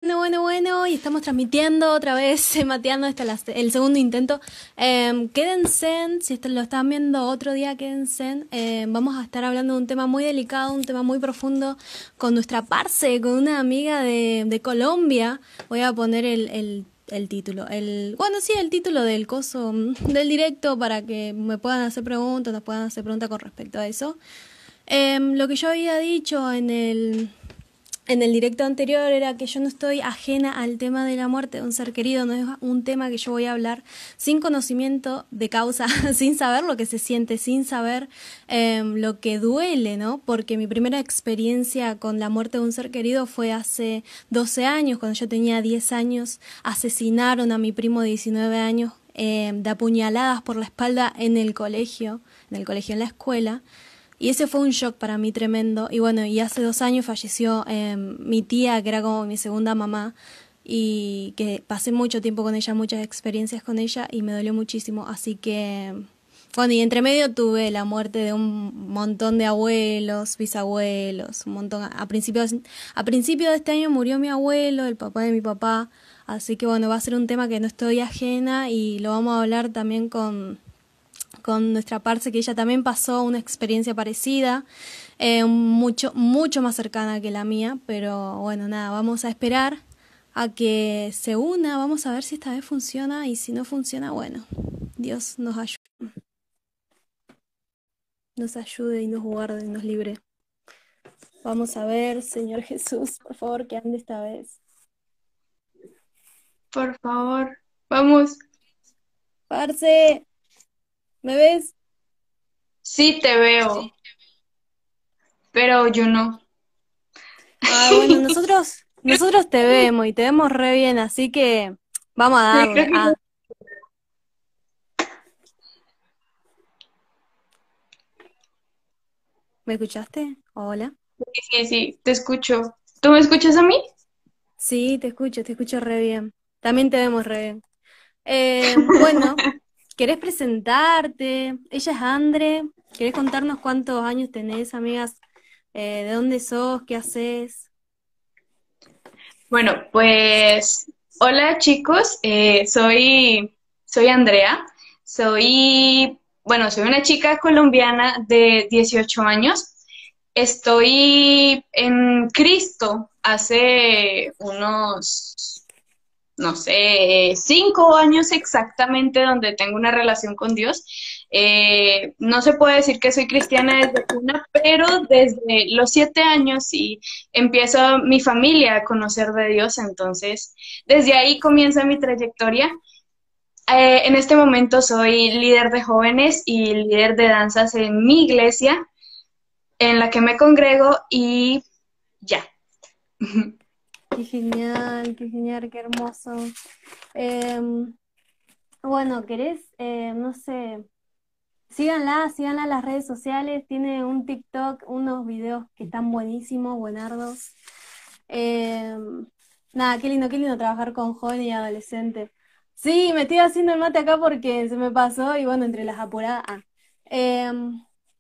Bueno, y estamos transmitiendo otra vez, mateando, el segundo intento. Quédense, si lo están viendo otro día, quédense. Vamos a estar hablando de un tema muy delicado, un tema muy profundo, con nuestra parce, con una amiga de Colombia. Voy a poner el título, el título del coso, del directo, para que me puedan hacer preguntas, nos puedan hacer preguntas con respecto a eso. Lo que yo había dicho en el directo anterior era que yo no estoy ajena al tema de la muerte de un ser querido, no es un tema que yo voy a hablar sin conocimiento de causa, sin saber lo que se siente, sin saber lo que duele, ¿no? Porque mi primera experiencia con la muerte de un ser querido fue hace 12 años, cuando yo tenía 10 años, asesinaron a mi primo de 19 años de apuñaladas por la espalda en el colegio, en la escuela. Y ese fue un shock para mí tremendo. Y bueno, y hace 2 años falleció mi tía, que era como mi segunda mamá, y que pasé mucho tiempo con ella, muchas experiencias con ella, y me dolió muchísimo. Así que, bueno, y entre medio tuve la muerte de un montón de abuelos, bisabuelos, un montón. A principio de este año murió mi abuelo, el papá de mi papá. Así que bueno, va a ser un tema que no estoy ajena, y lo vamos a hablar también con nuestra parce, que ella también pasó una experiencia parecida, mucho más cercana que la mía, pero bueno, nada, vamos a esperar a que se una, vamos a ver si esta vez funciona, y si no funciona, bueno, Dios nos ayude y nos guarde y nos libre. Vamos a ver, Señor Jesús, por favor, que ande esta vez. Por favor, vamos. Parce, ¿me ves? Sí te veo, pero yo no. Ah, bueno, nosotros te vemos y te vemos re bien, así que vamos a Sí, creo darle. que Ah, ¿me escuchaste? Hola. sí, te escucho. ¿Tú me escuchas a mí? Sí, te escucho re bien. También te vemos re bien. Bueno, ¿querés presentarte? Ella es Andre. ¿Querés contarnos cuántos años tenés, amigas? ¿De dónde sos? ¿Qué haces? Bueno, pues hola chicos, soy Andrea, soy una chica colombiana de 18 años. Estoy en Cristo hace unos, no sé, 5 años exactamente donde tengo una relación con Dios. No se puede decir que soy cristiana desde cuna, pero desde los 7 años sí empiezo mi familia a conocer de Dios, entonces desde ahí comienza mi trayectoria. En este momento soy líder de jóvenes y líder de danzas en mi iglesia, en la que me congrego y ya. Qué genial, qué hermoso. Em, bueno, ¿querés? No sé. Síganla en las redes sociales, tiene un TikTok, unos videos que están buenísimos, buenardos. Eh, Nada, qué lindo trabajar con jóvenes y adolescentes. Sí, me estoy haciendo el mate acá porque se me pasó y bueno, entre las apuradas.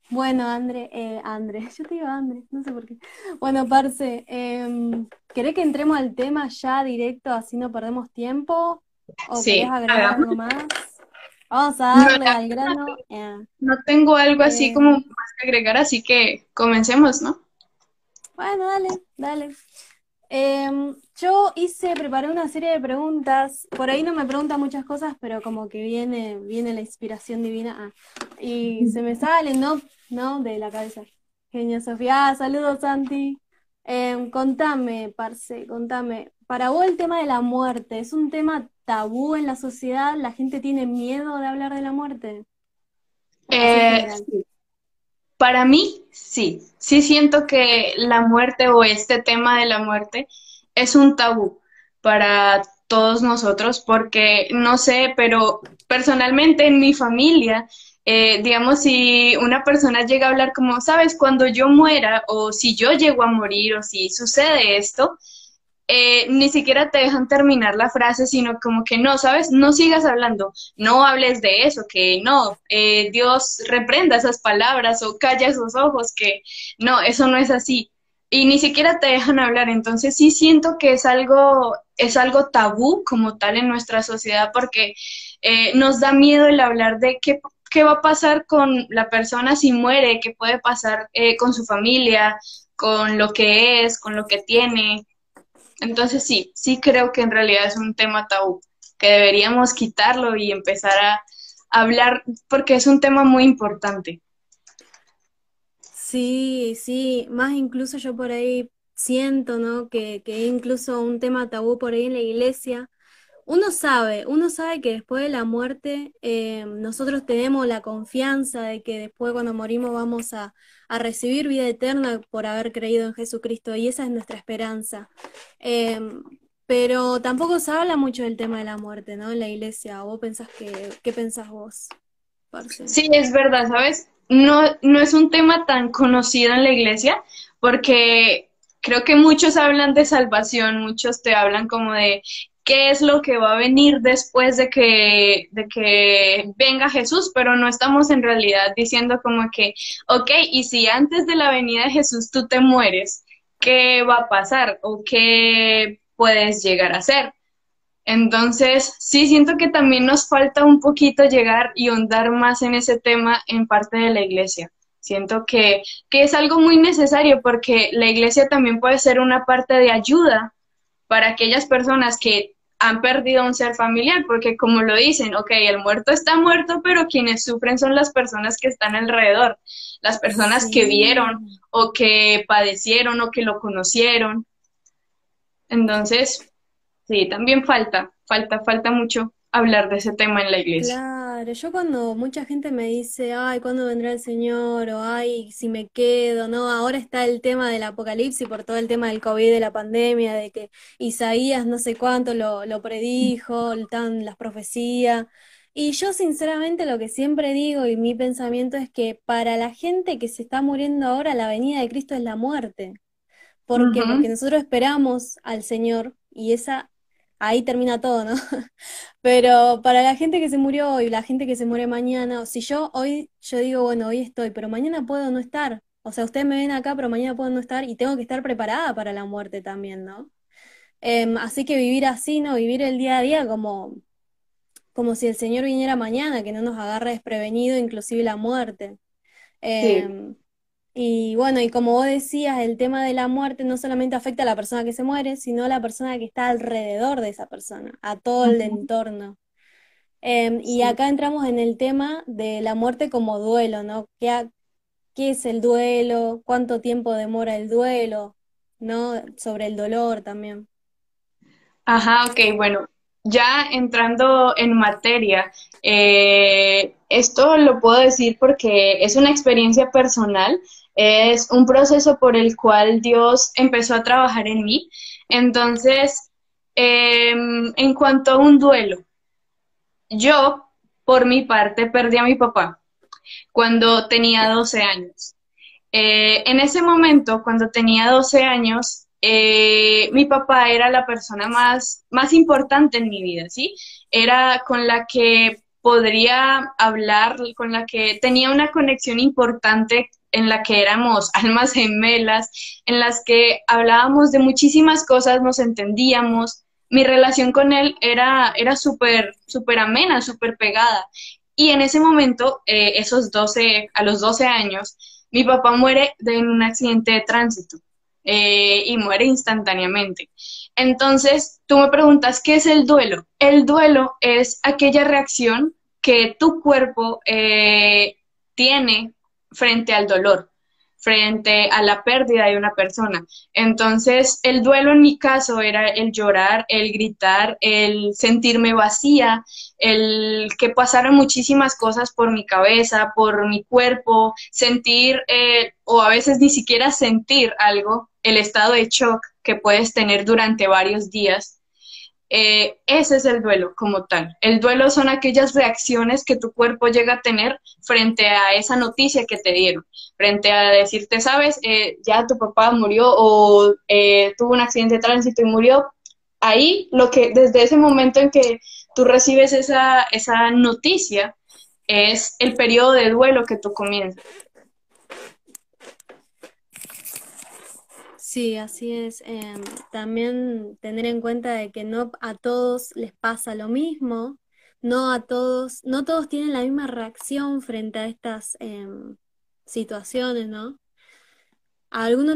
Bueno, yo te digo André, no sé por qué. Bueno, parce, ¿querés que entremos al tema ya directo, así no perdemos tiempo? ¿O querés Sí, agregar hagamos. algo más? Vamos a No, darle al grano. no tengo algo así Eh, como más que agregar, así que comencemos, ¿no? bueno, dale. Preparé una serie de preguntas. Por ahí no me preguntan muchas cosas, pero como que viene la inspiración divina. Y se me sale, ¿no? De la cabeza. Genia Sofía. Saludos, Santi. Contame, parce, contame. Para vos el tema de la muerte, ¿es un tema tabú en la sociedad? ¿La gente tiene miedo de hablar de la muerte? Así en general. Sí. Para mí, sí. Sí siento que la muerte o este tema de la muerte es un tabú para todos nosotros porque, no sé, pero personalmente en mi familia, digamos, si una persona llega a hablar como, sabes, cuando yo muera o si yo llego a morir o si sucede esto, ni siquiera te dejan terminar la frase, sino como que no, ¿sabes? No sigas hablando, no hables de eso, que no, Dios reprenda esas palabras o calla esos ojos, que no, eso no es así. y ni siquiera te dejan hablar. Entonces sí siento que es algo tabú como tal en nuestra sociedad porque nos da miedo el hablar de qué va a pasar con la persona si muere, qué puede pasar con su familia, con lo que es, con lo que tiene. Entonces sí creo que en realidad es un tema tabú, que deberíamos quitarlo y empezar a hablar porque es un tema muy importante. Sí, sí, más incluso yo por ahí siento, ¿no? Que incluso un tema tabú por ahí en la iglesia. Uno sabe que después de la muerte nosotros tenemos la confianza de que después cuando morimos vamos a recibir vida eterna por haber creído en Jesucristo y esa es nuestra esperanza. Em, pero tampoco se habla mucho del tema de la muerte, ¿no? En la iglesia. ¿Vos pensás qué pensás vos, parce? Sí, es verdad, ¿sabes? No es un tema tan conocido en la iglesia porque creo que muchos hablan de salvación, muchos te hablan como de qué es lo que va a venir después de que venga Jesús, pero no estamos en realidad diciendo como que, ok, y si antes de la venida de Jesús tú te mueres, ¿qué va a pasar o qué puedes llegar a ser? Entonces, sí, siento que también nos falta un poquito llegar y ahondar más en ese tema en parte de la iglesia. Siento que es algo muy necesario porque la iglesia también puede ser una parte de ayuda para aquellas personas que han perdido a un ser familiar, porque como lo dicen, ok, el muerto está muerto, pero quienes sufren son las personas que están alrededor, las personas que vieron Sí. o que padecieron o que lo conocieron. Entonces, sí, también falta mucho hablar de ese tema en la iglesia. Claro, yo cuando mucha gente me dice, ay, ¿cuándo vendrá el Señor? O ay, si me quedo, ¿no? Ahora está el tema del apocalipsis por todo el tema del COVID, de la pandemia, de que Isaías no sé cuánto lo predijo, están las profecías. Y yo sinceramente lo que siempre digo y mi pensamiento es que para la gente que se está muriendo ahora, la venida de Cristo es la muerte. ¿Por qué? Porque Ujú. nosotros esperamos al Señor y esa, ahí termina todo, ¿no? Pero para la gente que se murió hoy, la gente que se muere mañana, o si yo hoy, yo digo, bueno, hoy estoy, pero mañana puedo no estar. O sea, ustedes me ven acá, pero mañana puedo no estar y tengo que estar preparada para la muerte también, ¿no? Así que vivir así, ¿no? Vivir el día a día como si el Señor viniera mañana, que no nos agarre desprevenido, inclusive la muerte. Sí. Em, y bueno, y como vos decías, el tema de la muerte no solamente afecta a la persona que se muere, sino a la persona que está alrededor de esa persona, a todo el Ujú. entorno. Y Sí. acá entramos en el tema de la muerte como duelo, ¿no? ¿Qué es el duelo? ¿Cuánto tiempo demora el duelo? ¿No? Sobre el dolor también. Ajá, ok, bueno, ya entrando en materia, esto lo puedo decir porque es una experiencia personal, es un proceso por el cual Dios empezó a trabajar en mí. Entonces, en cuanto a un duelo, yo, por mi parte, perdí a mi papá cuando tenía 12 años. En ese momento, cuando tenía 12 años, mi papá era la persona más importante en mi vida, ¿sí? Era con la que podría hablar, con la que tenía una conexión importante, en la que éramos almas gemelas, en las que hablábamos de muchísimas cosas, nos entendíamos. Mi relación con él era súper amena, súper pegada. Y en ese momento, a los 12 años, mi papá muere en un accidente de tránsito y muere instantáneamente. Entonces, tú me preguntas, ¿qué es el duelo? El duelo es aquella reacción que tu cuerpo tiene frente al dolor, frente a la pérdida de una persona. Entonces, el duelo en mi caso era el llorar, el gritar, el sentirme vacía, el que pasaran muchísimas cosas por mi cabeza, por mi cuerpo, sentir o a veces ni siquiera sentir algo, el estado de shock que puedes tener durante varios días. Ese es el duelo como tal. El duelo son aquellas reacciones que tu cuerpo llega a tener frente a esa noticia que te dieron, frente a decirte, sabes, ya tu papá murió o tuvo un accidente de tránsito y murió. Ahí, desde ese momento en que tú recibes esa noticia, es el periodo de duelo que tú comienzas. Sí, así es. También tener en cuenta de que no a todos les pasa lo mismo, no todos tienen la misma reacción frente a estas situaciones, ¿no? A algunos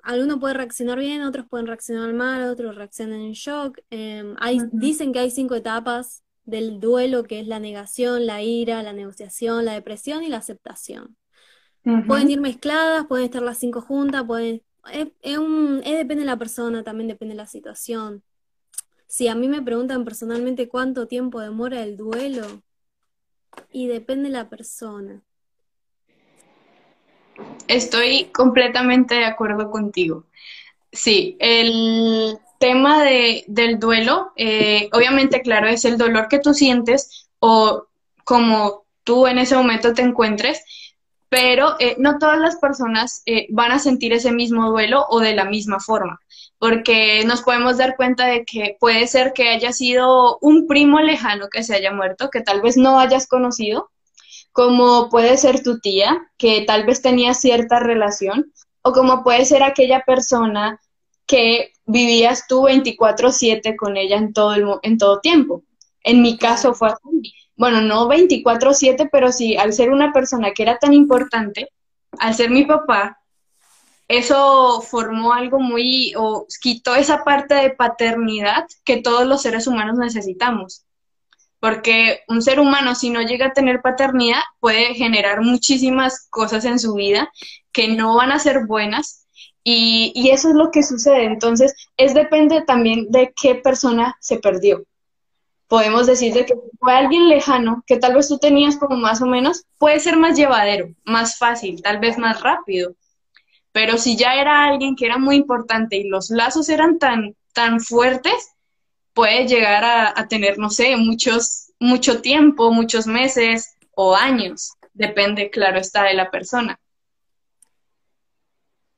algunos puede reaccionar bien, otros pueden reaccionar mal, otros reaccionan en shock. Ujú, Dicen que hay 5 etapas del duelo, que es la negación, la ira, la negociación, la depresión y la aceptación. Pueden ujú. ir mezcladas, pueden estar las 5 juntas, depende de la persona, también depende de la situación. Si a mí me preguntan personalmente cuánto tiempo demora el duelo, y depende de la persona. Estoy completamente de acuerdo contigo. Sí, el tema del duelo, obviamente, claro, es el dolor que tú sientes o como tú en ese momento te encuentres, pero no todas las personas van a sentir ese mismo duelo o de la misma forma, porque nos podemos dar cuenta de que puede ser que haya sido un primo lejano que se haya muerto, que tal vez no hayas conocido, como puede ser tu tía, que tal vez tenía cierta relación, o como puede ser aquella persona que vivías tú 24/7 con ella en todo tiempo. En mi caso Claro. fue así. Bueno, no 24/7, pero sí, al ser una persona que era tan importante, al ser mi papá, eso formó algo muy, o quitó esa parte de paternidad que todos los seres humanos necesitamos, porque un ser humano si no llega a tener paternidad puede generar muchísimas cosas en su vida que no van a ser buenas y eso es lo que sucede. Entonces, es depende también de qué persona se perdió. Podemos decir de que fue alguien lejano, que tal vez tú tenías como más o menos, puede ser más llevadero, más fácil, tal vez más rápido, pero si ya era alguien que era muy importante y los lazos eran tan fuertes, puede llegar a tener, no sé, mucho tiempo, muchos meses o años. Depende, claro, está de la persona.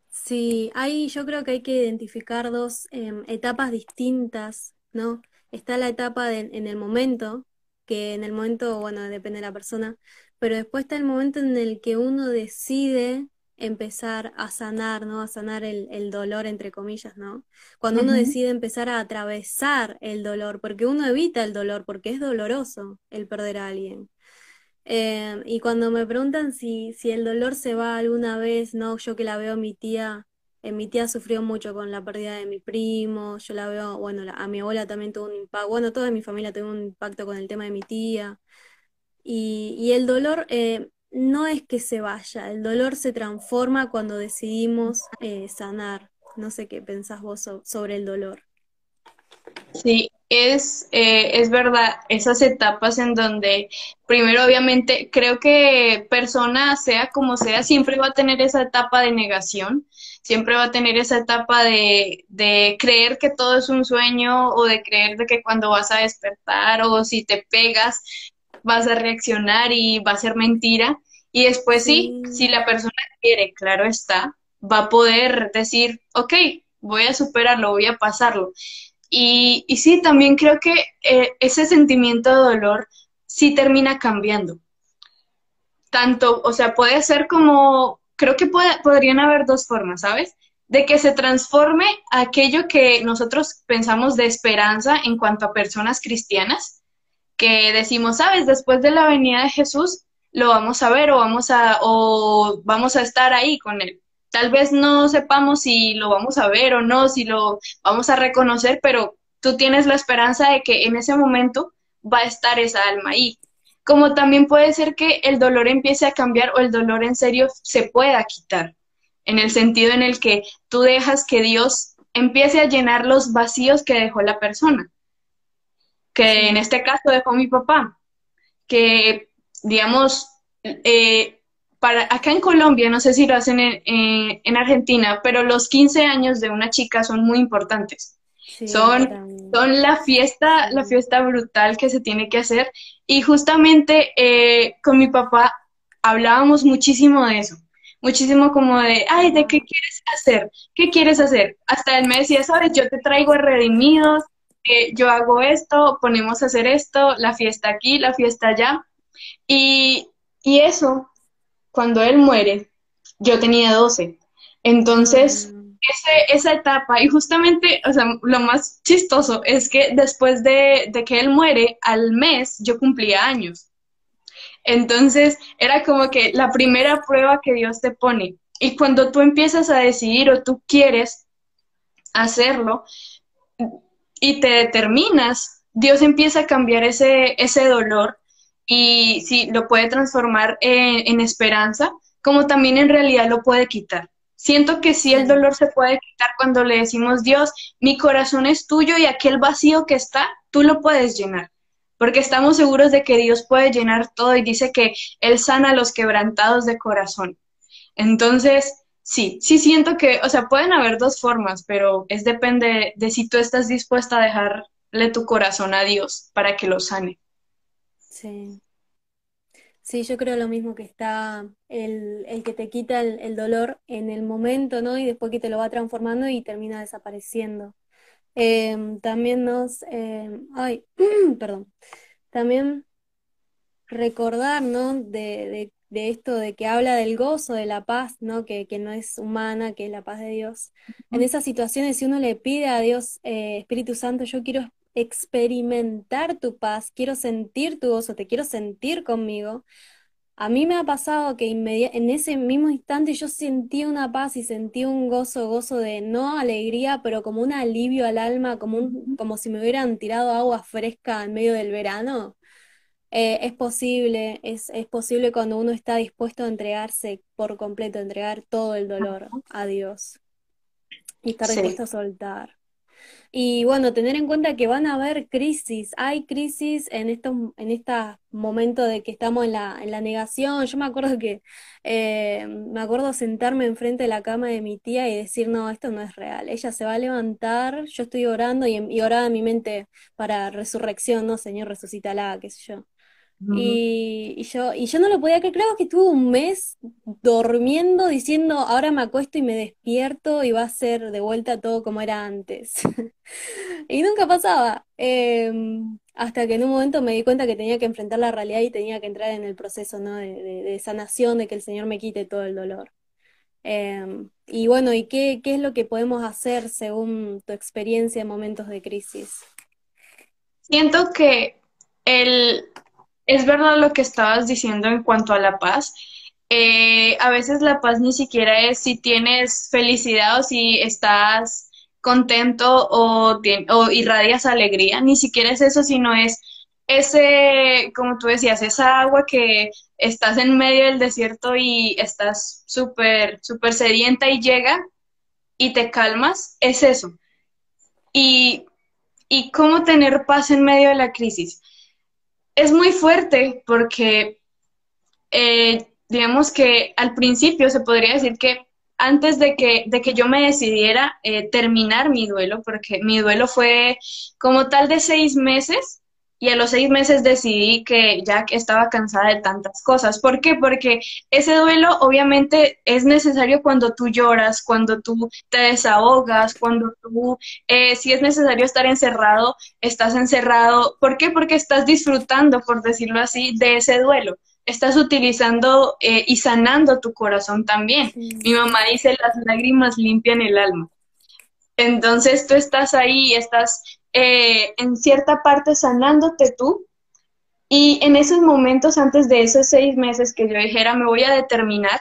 Sí, yo creo que hay que identificar dos etapas distintas, ¿no? Está la etapa en el momento, que en el momento, bueno, depende de la persona, pero después está el momento en el que uno decide empezar a sanar, ¿no? A sanar el dolor, entre comillas, ¿no? Cuando uno Ujú. decide empezar a atravesar el dolor, porque uno evita el dolor, porque es doloroso el perder a alguien. Y cuando me preguntan si el dolor se va alguna vez, no, yo que la veo a mi tía, mi tía sufrió mucho con la pérdida de mi primo, yo la veo, bueno, a mi abuela también tuvo un impacto, bueno, toda mi familia tuvo un impacto con el tema de mi tía, y el dolor no es que se vaya, el dolor se transforma cuando decidimos sanar. No sé qué pensás vos sobre el dolor. Sí, es verdad, esas etapas en donde primero obviamente creo que persona sea como sea, siempre va a tener esa etapa de negación, siempre va a tener esa etapa de creer que todo es un sueño o de creer de que cuando vas a despertar o si te pegas vas a reaccionar y va a ser mentira. Y después sí, si Sí, la persona quiere, claro está, va a poder decir, ok, voy a superarlo, voy a pasarlo. Y sí, también creo que ese sentimiento de dolor sí termina cambiando. Tanto, o sea, puede ser como, creo que podrían haber dos formas, ¿sabes? De que se transforme aquello que nosotros pensamos de esperanza en cuanto a personas cristianas, que decimos, ¿sabes? Después de la venida de Jesús, lo vamos a ver o vamos a estar ahí con él. Tal vez no sepamos si lo vamos a ver o no, si lo vamos a reconocer, pero tú tienes la esperanza de que en ese momento va a estar esa alma ahí. Como también puede ser que el dolor empiece a cambiar o el dolor en serio se pueda quitar, en el sentido en el que tú dejas que Dios empiece a llenar los vacíos que dejó la persona, que en sí. este caso dejó mi papá, que digamos, acá en Colombia, no sé si lo hacen en Argentina, pero los 15 años de una chica son muy importantes. Sí, acá Son, también. son la Sí. fiesta brutal que se tiene que hacer. Y justamente con mi papá hablábamos muchísimo de eso. Muchísimo como de, ay, ¿de qué Ah, quieres hacer? ¿Qué quieres hacer? Hasta él me decía, sabes, yo te traigo a Redimidos, yo hago esto, ponemos a hacer esto, la fiesta aquí, la fiesta allá. Y, y eso, cuando él muere, yo tenía 12. Entonces, no. esa etapa. Y justamente, o sea, lo más chistoso es que después de que él muere, al mes yo cumplía años. Entonces era como que la primera prueba que Dios te pone. Y cuando tú empiezas a decidir o tú quieres hacerlo y te determinas, Dios empieza a cambiar ese dolor y sí, lo puede transformar en esperanza, como también en realidad lo puede quitar. Siento que sí, el Sí. dolor se puede quitar cuando le decimos, Dios, mi corazón es tuyo y aquel vacío que está, tú lo puedes llenar. Porque estamos seguros de que Dios puede llenar todo y dice que Él sana a los quebrantados de corazón. Entonces, sí, sí siento que, o sea, pueden haber dos formas, pero es depende de si tú estás dispuesta a dejarle tu corazón a Dios para que lo sane. Sí. Sí, yo creo lo mismo que está el que te quita el dolor en el momento, ¿no? Y después que te lo va transformando y termina desapareciendo. También ay, perdón, también recordar, ¿no? De esto de que habla del gozo, de la paz, ¿no? Que no es humana, que es la paz de Dios. En esas situaciones, si uno le pide a Dios, Espíritu Santo, yo quiero experimentar tu paz, quiero sentir tu gozo, te quiero sentir conmigo. A mí me ha pasado que en ese mismo instante yo sentí una paz y sentí un gozo, gozo de no alegría, pero como un alivio al alma, como si me hubieran tirado agua fresca en medio del verano. Es posible cuando uno está dispuesto a entregarse por completo, a entregar todo el dolor a Dios y estar Sí. dispuesto a soltar. Y bueno, tener en cuenta que van a haber crisis, hay crisis en estos momentos de que estamos en la negación. Yo me acuerdo me acuerdo sentarme enfrente de la cama de mi tía y decir, no, esto no es real. Ella se va a levantar, yo estoy orando y oraba en mi mente para resurrección, no, Señor, resucítala, qué sé yo. Ujú. Y yo no lo podía creer, creo que estuve un mes durmiendo diciendo, ahora me acuesto y me despierto y va a ser de vuelta todo como era antes. Y nunca pasaba. Hasta que en un momento me di cuenta que tenía que enfrentar la realidad y tenía que entrar en el proceso, ¿no? De sanación, de que el Señor me quite todo el dolor. Y bueno, ¿y qué es lo que podemos hacer según tu experiencia en momentos de crisis? Siento que el, es verdad lo que estabas diciendo en cuanto a la paz. A veces la paz ni siquiera es si tienes felicidad o si estás contento o irradias alegría, ni siquiera es eso, sino es ese, como tú decías, esa agua que estás en medio del desierto y estás súper, súper sedienta y llega y te calmas, es eso. Y, y cómo tener paz en medio de la crisis. Es muy fuerte porque digamos que al principio se podría decir que antes de que yo me decidiera terminar mi duelo, porque mi duelo fue como tal de 6 meses, y a los 6 meses decidí que ya que estaba cansada de tantas cosas. ¿Por qué? Porque ese duelo obviamente es necesario cuando tú lloras, cuando tú te desahogas, cuando tú, si es necesario estar encerrado, estás encerrado. ¿Por qué? Porque estás disfrutando, por decirlo así, de ese duelo, estás utilizando y sanando tu corazón también. Mi Sí. mamá dice, las lágrimas limpian el alma. Entonces tú estás ahí, estás en cierta parte sanándote tú. Y en esos momentos, antes de esos 6 meses que yo dijera, me voy a determinar,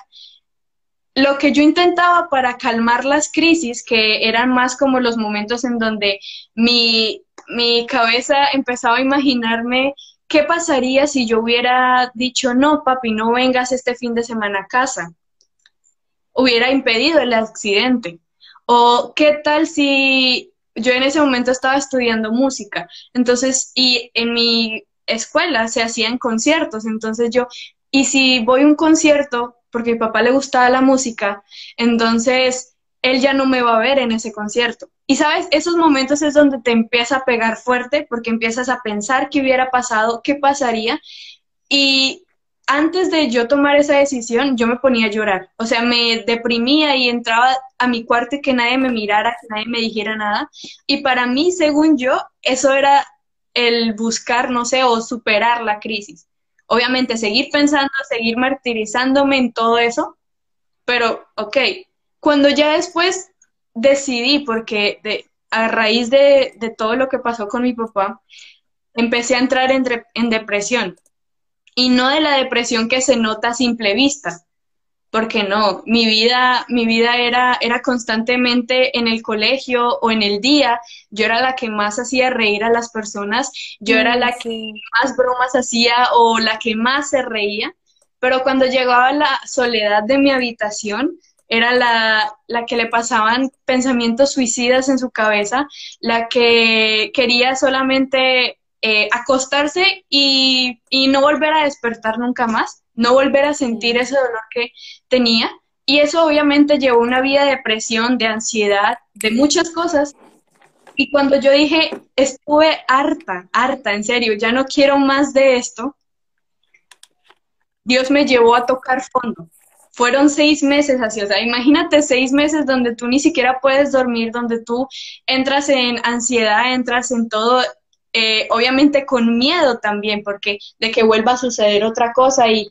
lo que yo intentaba para calmar las crisis, que eran más como los momentos en donde mi cabeza empezaba a imaginarme qué pasaría si yo hubiera dicho, no, papi, no vengas este fin de semana a casa, hubiera impedido el accidente. O qué tal si yo en ese momento estaba estudiando música, entonces, y en mi escuela se hacían conciertos, entonces yo, y si voy a un concierto, porque a mi papá le gustaba la música, entonces él ya no me va a ver en ese concierto. Y sabes, esos momentos es donde te empieza a pegar fuerte porque empiezas a pensar qué hubiera pasado, qué pasaría, y antes de yo tomar esa decisión, yo me ponía a llorar. O sea, me deprimía y entraba a mi cuarto y que nadie me mirara, que nadie me dijera nada. Y para mí, según yo, eso era el buscar, no sé, o superar la crisis. Obviamente, seguir pensando, seguir martirizándome en todo eso, pero, ok, cuando ya después decidí, porque a raíz de todo lo que pasó con mi papá, empecé a entrar en depresión. Y no de la depresión que se nota a simple vista, porque no, mi vida era constantemente en el colegio o en el día, yo era la que más hacía reír a las personas, yo era la que Sí, más bromas hacía o la que más se reía, pero cuando llegaba la soledad de mi habitación, era la que le pasaban pensamientos suicidas en su cabeza, la que quería solamente acostarse y no volver a despertar nunca más, no volver a sentir sí. ese dolor que tenía. Y eso obviamente llevó una vida de depresión, de ansiedad, de muchas cosas. Y cuando yo dije, estuve harta, harta, en serio, ya no quiero más de esto, Dios me llevó a tocar fondo. Fueron 6 meses así, o sea, imagínate 6 meses donde tú ni siquiera puedes dormir, donde tú entras en ansiedad, entras en todo, obviamente con miedo también, porque de que vuelva a suceder otra cosa y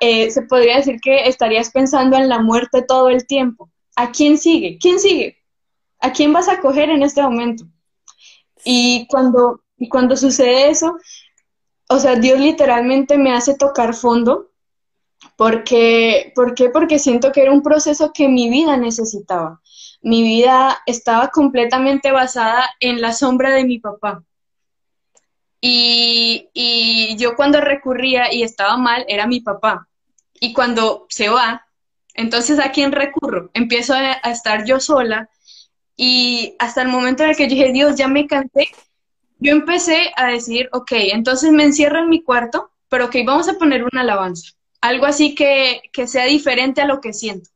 se podría decir que estarías pensando en la muerte todo el tiempo. ¿A quién sigue? ¿Quién sigue? ¿A quién vas a coger en este momento? Y cuando sucede eso, o sea, Dios literalmente me hace tocar fondo ¿por qué? Porque siento que era un proceso que mi vida necesitaba. Mi vida estaba completamente basada en la sombra de mi papá. Y yo cuando recurría y estaba mal, era mi papá. Y cuando se va, entonces ¿a quién recurro? Empiezo a estar yo sola y hasta el momento en el que yo dije, Dios, ya me cansé, yo empecé a decir, ok, entonces me encierro en mi cuarto, pero ok, vamos a poner una alabanza, algo así que sea diferente a lo que siento.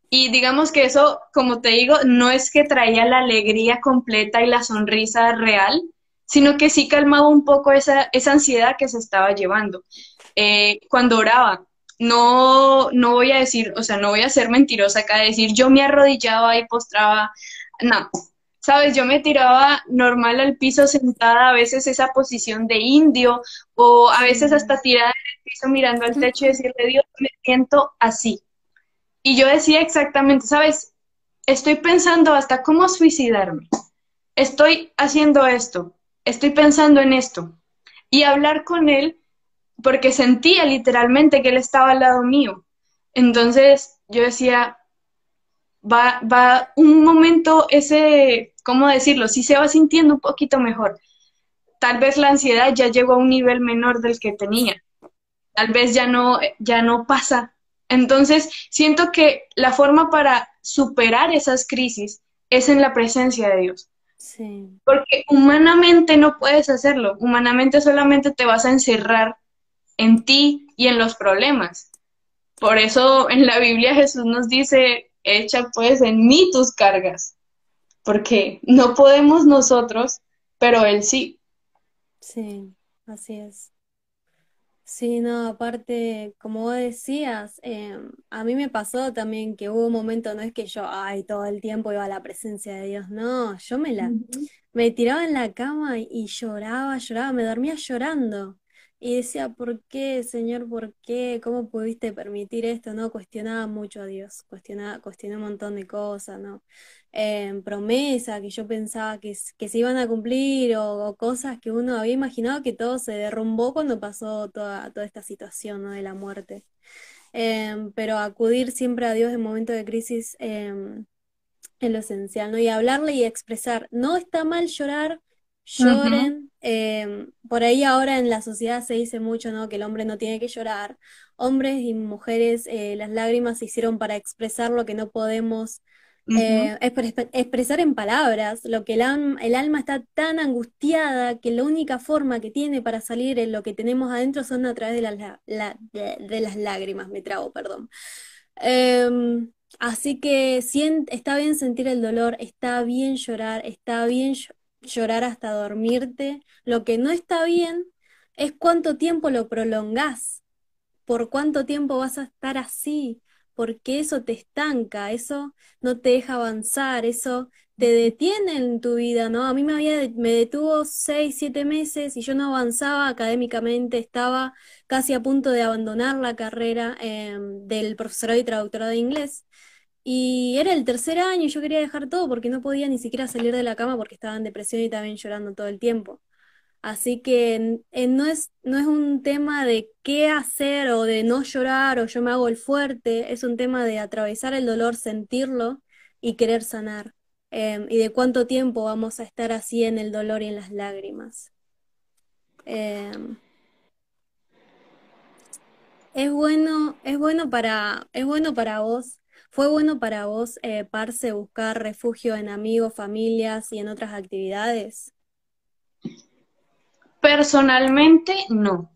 Y digamos que eso, como te digo, no es que traía la alegría completa y la sonrisa real, sino que sí calmaba un poco esa ansiedad que se estaba llevando. Cuando oraba, no voy a decir, o sea, no voy a ser mentirosa acá de decir, yo me arrodillaba y postraba, no, sabes, yo me tiraba normal al piso sentada, a veces esa posición de indio, o a veces Sí. hasta tirada en el piso mirando al techo y decirle, Dios, me siento así. Y yo decía exactamente, sabes, estoy pensando hasta cómo suicidarme, estoy haciendo esto, estoy pensando en esto. Y hablar con él porque sentía literalmente que él estaba al lado mío. Entonces yo decía, va un momento ese, ¿cómo decirlo? Sí se va sintiendo un poquito mejor. Tal vez la ansiedad ya llegó a un nivel menor del que tenía. Tal vez ya no pasa. Entonces, siento que la forma para superar esas crisis es en la presencia de Dios. Sí. Porque humanamente no puedes hacerlo. Humanamente solamente te vas a encerrar en ti y en los problemas. Por eso en la Biblia Jesús nos dice, echa pues en mí tus cargas, porque no podemos nosotros, pero Él sí. Sí, así es. Sí, no, aparte, como vos decías, a mí me pasó también que hubo un momento, no es que yo, ay, todo el tiempo iba a la presencia de Dios, no, Ujú. me tiraba en la cama y lloraba, lloraba, me dormía llorando. Y decía, ¿por qué, Señor, por qué? ¿Cómo pudiste permitir esto? No, cuestionaba mucho a Dios, cuestioné un montón de cosas, ¿no? Promesas que yo pensaba que se iban a cumplir o cosas que uno había imaginado que todo se derrumbó cuando pasó toda esta situación, ¿no? De la muerte. Pero acudir siempre a Dios en momentos de crisis es lo esencial, ¿no? Y hablarle y expresar. No está mal llorar, Ujú. lloren. Por ahí ahora en la sociedad se dice mucho, ¿no? Que el hombre no tiene que llorar. Hombres y mujeres, las lágrimas se hicieron para expresar lo que no podemos Ujú. expresar en palabras, lo que el alma está tan angustiada que la única forma que tiene para salir en lo que tenemos adentro son a través de de las lágrimas, me trago, perdón. Así que está bien sentir el dolor, está bien llorar, está bien llorar hasta dormirte. Lo que no está bien es cuánto tiempo lo prolongás, por cuánto tiempo vas a estar así, porque eso te estanca, eso no te deja avanzar, eso te detiene en tu vida, ¿no? A mí me detuvo 6, 7 meses y yo no avanzaba académicamente, estaba casi a punto de abandonar la carrera del profesorado y traductora de inglés. Y era el tercer año y yo quería dejar todo porque no podía ni siquiera salir de la cama porque estaba en depresión y también llorando todo el tiempo. Así que no es un tema de qué hacer o de no llorar o yo me hago el fuerte, es un tema de atravesar el dolor, sentirlo y querer sanar. Y de cuánto tiempo vamos a estar así en el dolor y en las lágrimas. Em, es bueno para vos, fue bueno para vos, Parce, buscar refugio en amigos, familias y en otras actividades. Personalmente, no.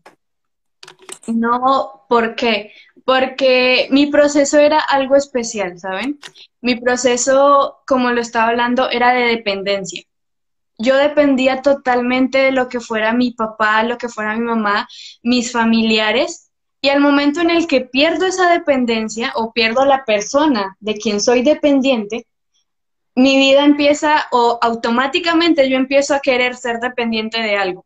No, ¿por qué? Porque mi proceso era algo especial, ¿saben? Mi proceso, como lo estaba hablando, era de dependencia. Yo dependía totalmente de lo que fuera mi papá, lo que fuera mi mamá, mis familiares, y al momento en el que pierdo esa dependencia o pierdo la persona de quien soy dependiente, mi vida empieza o automáticamente yo empiezo a querer ser dependiente de algo.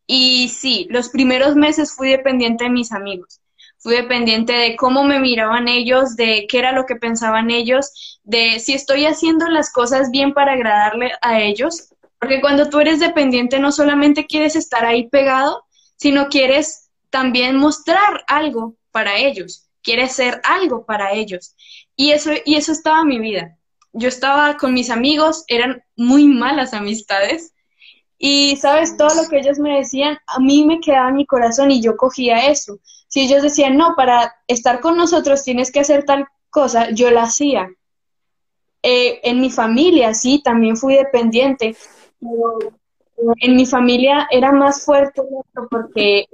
Y sí, los primeros meses fui dependiente de mis amigos. Fui dependiente de cómo me miraban ellos, de qué era lo que pensaban ellos, de si estoy haciendo las cosas bien para agradarle a ellos. Porque cuando tú eres dependiente no solamente quieres estar ahí pegado, sino quieres también mostrar algo para ellos. Quieres ser algo para ellos. Y eso estaba en mi vida. Yo estaba con mis amigos, eran muy malas amistades y sabes, todo lo que ellos me decían, a mí me quedaba en mi corazón y yo cogía eso. Si ellos decían, no, para estar con nosotros tienes que hacer tal cosa, yo la hacía. En mi familia, sí, también fui dependiente. Pero en mi familia era más fuerte esto porque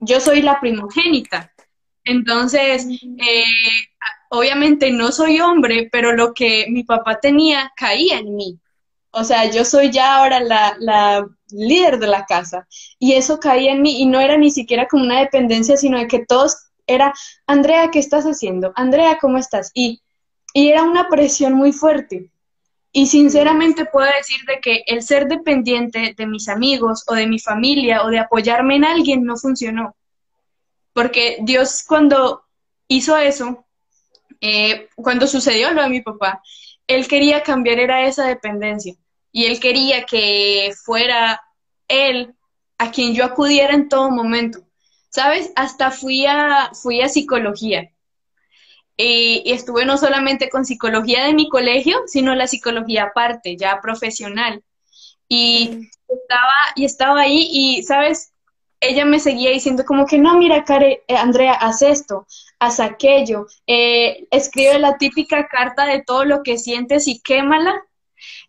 yo soy la primogénita. Entonces, obviamente no soy hombre, pero lo que mi papá tenía caía en mí. O sea, yo soy ya ahora la líder de la casa y eso caía en mí y no era ni siquiera como una dependencia, sino de que todos era, Andrea, ¿qué estás haciendo? Andrea, ¿cómo estás? Y era una presión muy fuerte. Y sinceramente puedo decir de que el ser dependiente de mis amigos o de mi familia o de apoyarme en alguien no funcionó. Porque Dios cuando hizo eso, cuando sucedió lo de mi papá, él quería cambiar era esa dependencia y él quería que fuera él a quien yo acudiera en todo momento. ¿Sabes? Hasta fui a psicología y estuve no solamente con psicología de mi colegio, sino la psicología aparte, ya profesional. Y Sí. estaba ahí y, ¿sabes? Ella me seguía diciendo como que no, mira, Andrea, haz esto, haz aquello, escribe la típica carta de todo lo que sientes y quémala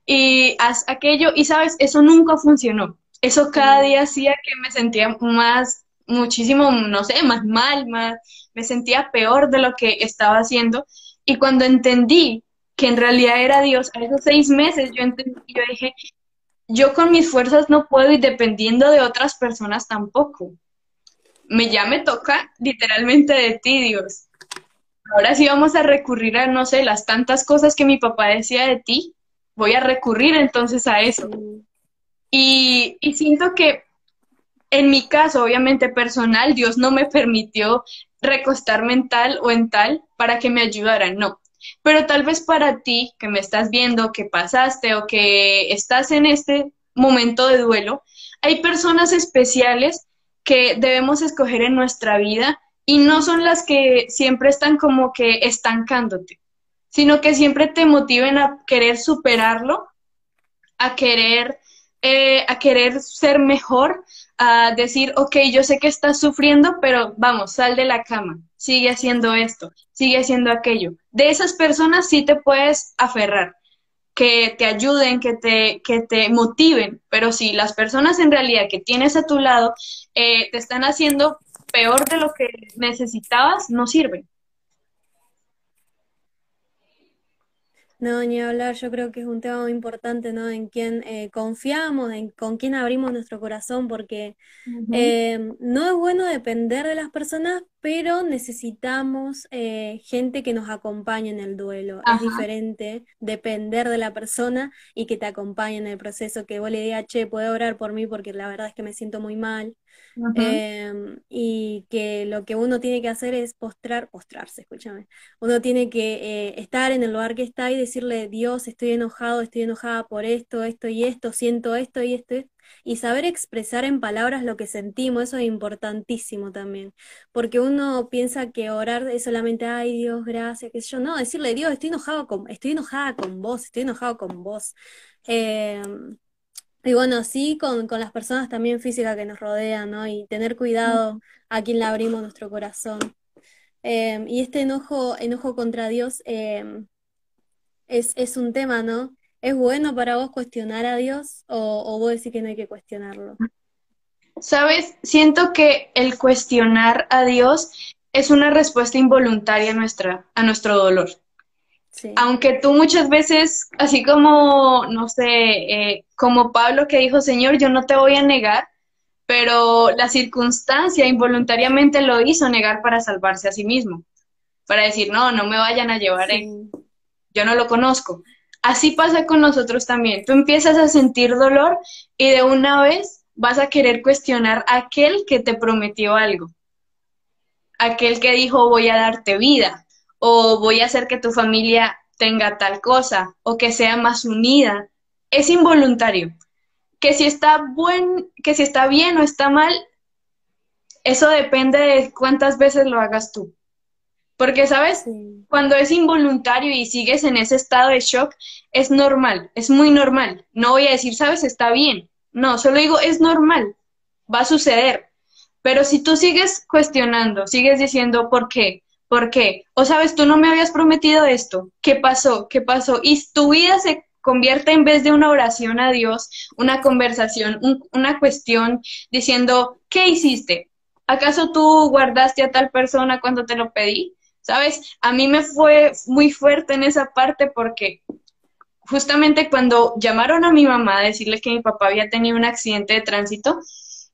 y haz aquello y, ¿sabes? Eso nunca funcionó. Eso cada Mm. día hacía que me sentía más, muchísimo, no sé, más mal, me sentía peor de lo que estaba haciendo. Y cuando entendí que en realidad era Dios, a esos 6 meses yo entendí, yo dije, yo con mis fuerzas no puedo y dependiendo de otras personas tampoco. Ya me toca literalmente de ti, Dios. Ahora sí vamos a recurrir a, no sé, las tantas cosas que mi papá decía de ti. Voy a recurrir entonces a eso. Sí. Y siento que en mi caso, obviamente personal, Dios no me permitió recostarme en tal o en tal para que me ayudaran, no. Pero tal vez para ti, que me estás viendo, que pasaste o que estás en este momento de duelo, hay personas especiales que debemos escoger en nuestra vida y no son las que siempre están como que estancándote, sino que siempre te motiven a querer superarlo, a querer, a querer ser mejor, a decir, ok, yo sé que estás sufriendo, pero vamos, sal de la cama, sigue haciendo esto, sigue haciendo aquello. De esas personas sí te puedes aferrar, que te ayuden, que te motiven, pero si las personas en realidad que tienes a tu lado te están haciendo peor de lo que necesitabas, no sirven. No, ni hablar, yo creo que es un tema muy importante, ¿no? En quién confiamos, con quién abrimos nuestro corazón, porque Ujú. no es bueno depender de las personas, pero necesitamos gente que nos acompañe en el duelo. Es Ajá. diferente depender de la persona y que te acompañe en el proceso, que vos le digas, che, ¿puedo orar por mí? Porque la verdad es que me siento muy mal. Ujú. Y que lo que uno tiene que hacer es postrarse, escúchame. Uno tiene que estar en el lugar que está y decirle, Dios, estoy enojado, estoy enojada por esto, esto y esto, siento esto y esto, y saber expresar en palabras lo que sentimos, eso es importantísimo también, porque uno piensa que orar es solamente, ay Dios, gracias, qué sé yo, no, decirle, Dios, estoy enojada con vos, estoy enojado con vos. Em, y bueno, sí, con las personas también físicas que nos rodean, ¿no? Y tener cuidado a quien le abrimos nuestro corazón. Y este enojo contra Dios es un tema, ¿no? ¿Es bueno para vos cuestionar a Dios o vos decís que no hay que cuestionarlo? ¿Sabes? Siento que el cuestionar a Dios es una respuesta involuntaria a nuestro dolor. Sí, Aunque tú muchas veces, así como, no sé, como Pablo que dijo, Señor, yo no te voy a negar, pero la circunstancia involuntariamente lo hizo negar para salvarse a sí mismo, para decir, no, no me vayan a llevar, sí, yo no lo conozco. Así pasa con nosotros también. Tú empiezas a sentir dolor y de una vez vas a querer cuestionar a aquel que te prometió algo, aquel que dijo voy a darte vida o voy a hacer que tu familia tenga tal cosa o que sea más unida. Es involuntario. Que si está bien o está mal, eso depende de cuántas veces lo hagas tú. Porque, ¿sabes? sí, Cuando es involuntario y sigues en ese estado de shock, es normal, es muy normal. No voy a decir, ¿sabes? Está bien. No, solo digo, es normal, va a suceder. Pero si tú sigues cuestionando, sigues diciendo, ¿por qué? ¿Por qué? O sabes, tú no me habías prometido esto. ¿Qué pasó? ¿Qué pasó? Y tu vida se convierte en vez de una oración a Dios, una conversación, una cuestión diciendo, ¿qué hiciste? ¿Acaso tú guardaste a tal persona cuando te lo pedí? ¿Sabes? A mí me fue muy fuerte en esa parte porque justamente cuando llamaron a mi mamá a decirle que mi papá había tenido un accidente de tránsito,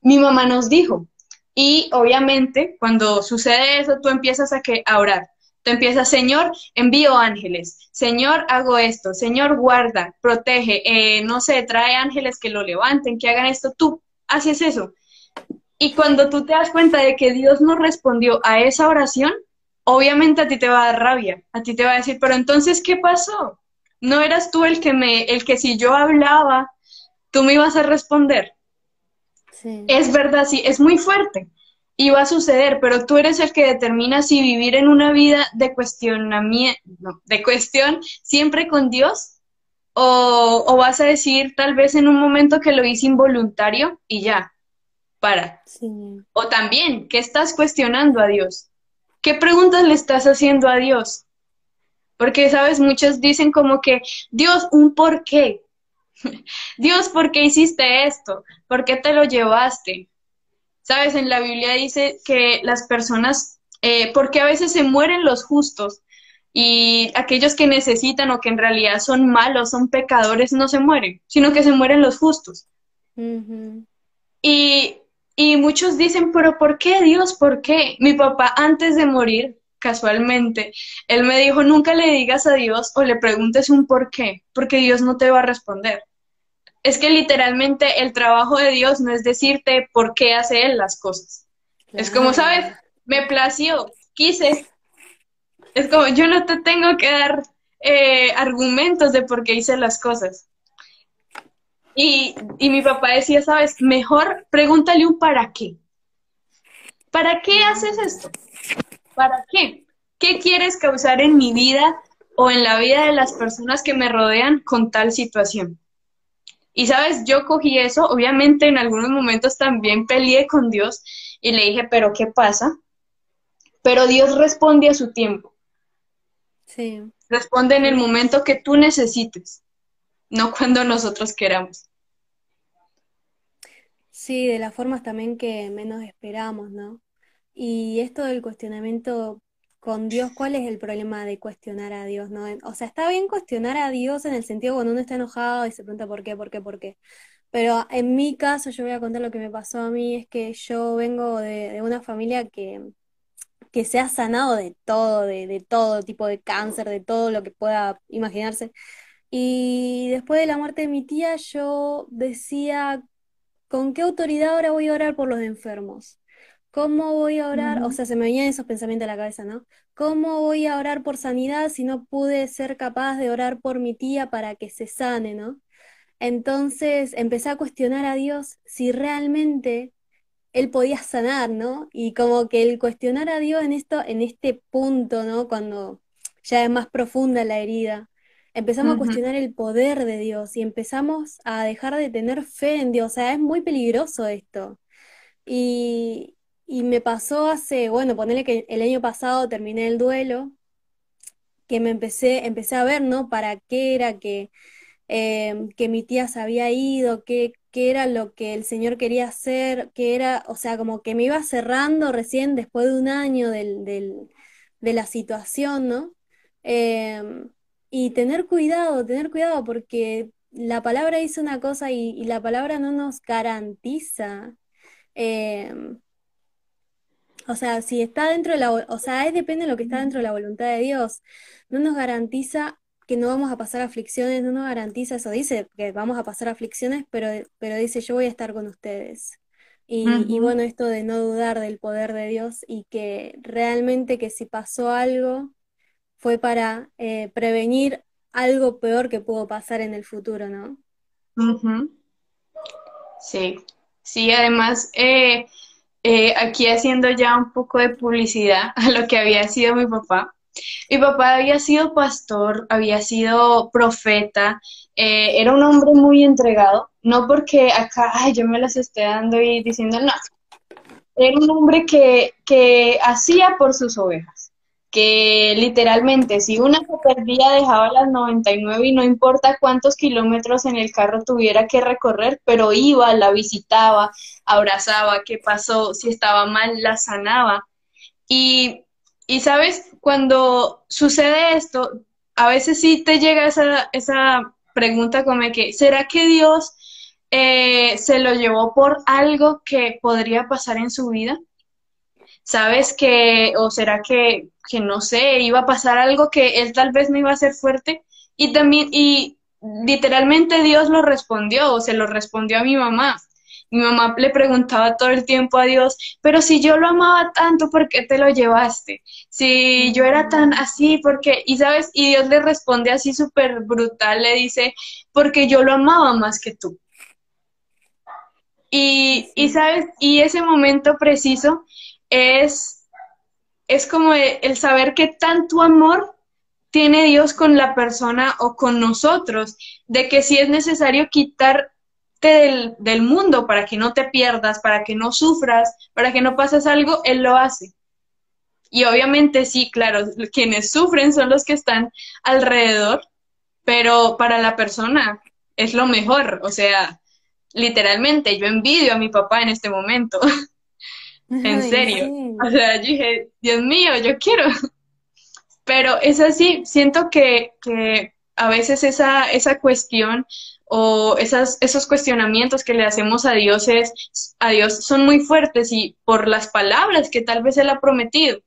mi mamá nos dijo, y obviamente cuando sucede eso, tú empiezas a orar. Tú empiezas, Señor, envío ángeles. Señor, hago esto. Señor, guarda, protege. No sé, trae ángeles que lo levanten, que hagan esto. Tú haces eso. Y cuando tú te das cuenta de que Dios no respondió a esa oración, obviamente a ti te va a dar rabia, a ti te va a decir, pero entonces, ¿qué pasó? ¿No eras tú el que si yo hablaba, tú me ibas a responder? sí. Es verdad, sí, es muy fuerte y va a suceder, pero tú eres el que determina si vivir en una vida de cuestionamiento, no, de cuestión siempre con Dios o vas a decir tal vez en un momento que lo hice involuntario y ya, para. Sí. O también, ¿qué estás cuestionando a Dios? ¿Qué preguntas le estás haciendo a Dios? Porque, sabes, muchos dicen como que, Dios, un por qué. Dios, ¿por qué hiciste esto? ¿Por qué te lo llevaste? Sabes, en la Biblia dice que las personas, porque a veces se mueren los justos y aquellos que necesitan o que en realidad son malos, son pecadores, no se mueren, sino que se mueren los justos. Ujú. Y, y muchos dicen, pero ¿por qué Dios? ¿Por qué? Mi papá antes de morir, casualmente, él me dijo, nunca le digas a Dios o le preguntes un por qué, porque Dios no te va a responder. Es que literalmente el trabajo de Dios no es decirte por qué hace Él las cosas. Es como, ¿sabes? Claro. Me plació, quise. Es como, yo no te tengo que dar argumentos de por qué hice las cosas. Y mi papá decía, ¿sabes? Mejor pregúntale un para qué. ¿Para qué haces Claro. esto? ¿Para qué? ¿Qué quieres causar en mi vida o en la vida de las personas que me rodean con tal situación? Y sabes, yo cogí eso, obviamente en algunos momentos también peleé con Dios y le dije, pero ¿qué pasa? Pero Dios responde a su tiempo, Sí. responde en el momento que tú necesites, no cuando nosotros queramos. Sí, de las formas también que menos esperamos, ¿no? Y esto del cuestionamiento con Dios, ¿cuál es el problema de cuestionar a Dios, no? O sea, está bien cuestionar a Dios en el sentido cuando uno está enojado y se pregunta por qué, por qué, por qué. Pero en mi caso, yo voy a contar lo que me pasó a mí, es que yo vengo de una familia que que sea sanado de todo, de todo tipo de cáncer, de todo lo que pueda imaginarse. Y después de la muerte de mi tía, yo decía, ¿con qué autoridad ahora voy a orar por los enfermos? ¿Cómo voy a orar? O Ujú, sea, se me venían esos pensamientos a la cabeza, ¿no? ¿Cómo voy a orar por sanidad si no pude ser capaz de orar por mi tía para que se sane, ¿no? Entonces empecé a cuestionar a Dios si realmente él podía sanar, ¿no? Y como que el cuestionar a Dios en esto, en este punto, ¿no? Cuando ya es más profunda la herida, empezamos a ujú, cuestionar el poder de Dios y empezamos a dejar de tener fe en Dios. O sea, es muy peligroso esto. Y, y me pasó hace, bueno, ponerle que el año pasado terminé el duelo, que empecé a ver, ¿no? Para qué era que mi tía se había ido, qué era lo que el Señor quería hacer, qué era, o sea, como que me iba cerrando recién después de un año de la situación, ¿no? Em, y tener cuidado, porque la palabra dice una cosa y la palabra no nos garantiza. em, o sea, si está dentro de o sea, depende de lo que está dentro de la voluntad de Dios. No nos garantiza que no vamos a pasar aflicciones, no nos garantiza eso. Dice que vamos a pasar aflicciones, pero dice, yo voy a estar con ustedes. Y ujú, bueno, esto de no dudar del poder de Dios y que realmente que si pasó algo fue para prevenir algo peor que pudo pasar en el futuro, ¿no? ujú. Sí, sí, además, aquí haciendo ya un poco de publicidad a lo que había sido mi papá. Mi papá había sido pastor, había sido profeta, era un hombre muy entregado, no porque acá, ay, yo me las esté dando y diciendo, no, era un hombre que hacía por sus ovejas, que literalmente si una se perdía dejaba las 99 y no importa cuántos kilómetros en el carro tuviera que recorrer, pero iba, la visitaba, abrazaba, qué pasó, si estaba mal, la sanaba. Y, y sabes, cuando sucede esto, a veces sí te llega esa pregunta como de que, ¿será que Dios se lo llevó por algo que podría pasar en su vida? ¿Sabes que, o será que no sé, iba a pasar algo que él tal vez no iba a ser fuerte? Y también, y literalmente Dios lo respondió, o se lo respondió a mi mamá. Mi mamá le preguntaba todo el tiempo a Dios, pero si yo lo amaba tanto, ¿por qué te lo llevaste? Si yo era tan Mm, así, ¿por qué? Y sabes, y Dios le responde así súper brutal, le dice, porque yo lo amaba más que tú. Y así. sabes, y ese momento preciso es es como el saber qué tanto amor tiene Dios con la persona o con nosotros, de que si es necesario quitarte del mundo para que no te pierdas, para que no sufras, para que no pases algo, Él lo hace. Y obviamente sí, claro, quienes sufren son los que están alrededor, pero para la persona es lo mejor, o sea, literalmente yo envidio a mi papá en este momento, en En serio. O serio. sea, yo dije, Dios mío, yo quiero. Pero es así, siento que a veces esa cuestión o esos cuestionamientos que le hacemos a Dios son muy fuertes y por las palabras que tal vez Él ha prometido.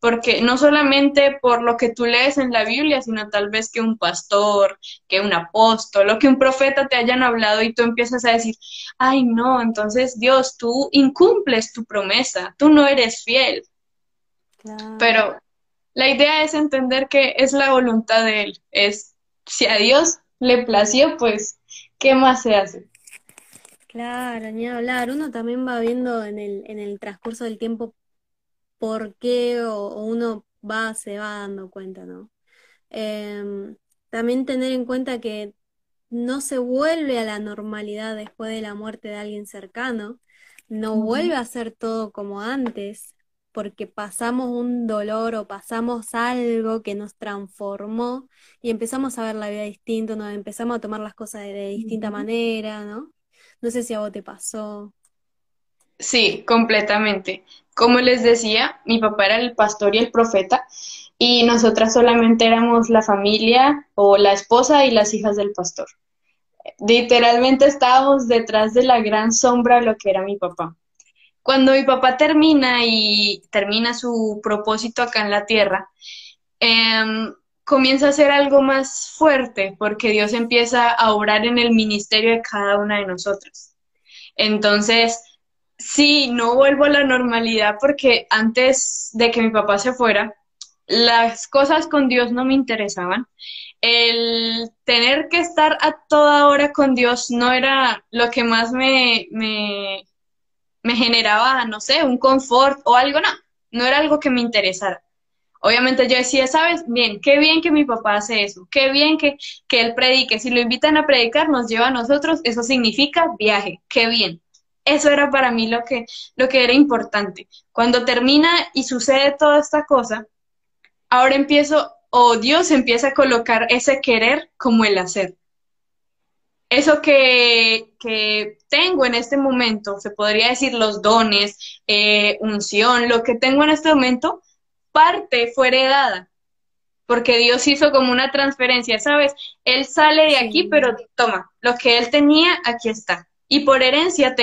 Porque no solamente por lo que tú lees en la Biblia, sino tal vez que un pastor, que un apóstol o que un profeta te hayan hablado y tú empiezas a decir, ay no, entonces Dios, tú incumples tu promesa, tú no eres fiel. Claro. Pero la idea es entender que es la voluntad de Él. Es, si a Dios le plació, pues, ¿qué más se hace? Claro, ni hablar. Uno también va viendo en el transcurso del tiempo por qué o uno se va dando cuenta, ¿no? Em, También tener en cuenta que no se vuelve a la normalidad después de la muerte de alguien cercano, no Ujú. vuelve a ser todo como antes, porque pasamos un dolor o pasamos algo que nos transformó y empezamos a ver la vida distinto, nos empezamos a tomar las cosas de distinta Ujú. manera, ¿no? No sé si a vos te pasó. Sí, completamente. Como les decía, mi papá era el pastor y el profeta, y nosotras solamente éramos la familia o la esposa y las hijas del pastor. Literalmente estábamos detrás de la gran sombra de lo que era mi papá. Cuando mi papá termina su propósito acá en la tierra, comienza a ser algo más fuerte porque Dios empieza a obrar en el ministerio de cada una de nosotras. Entonces, sí, no vuelvo a la normalidad porque antes de que mi papá se fuera, las cosas con Dios no me interesaban. El tener que estar a toda hora con Dios no era lo que más me generaba, no sé, un confort o algo, no, no era algo que me interesara. Obviamente yo decía, ¿sabes? Bien, qué bien que mi papá hace eso, qué bien que él predique. Si lo invitan a predicar, nos lleva a nosotros, eso significa viaje, qué bien. Eso era para mí lo que era importante. Cuando termina y sucede toda esta cosa, ahora empiezo, o Dios empieza a colocar ese querer como el hacer. Eso que tengo en este momento, se podría decir los dones, unción, lo que tengo en este momento, parte fue heredada, porque Dios hizo como una transferencia, ¿sabes? Él sale de aquí, pero Sí. toma, lo que él tenía, aquí está. Y por herencia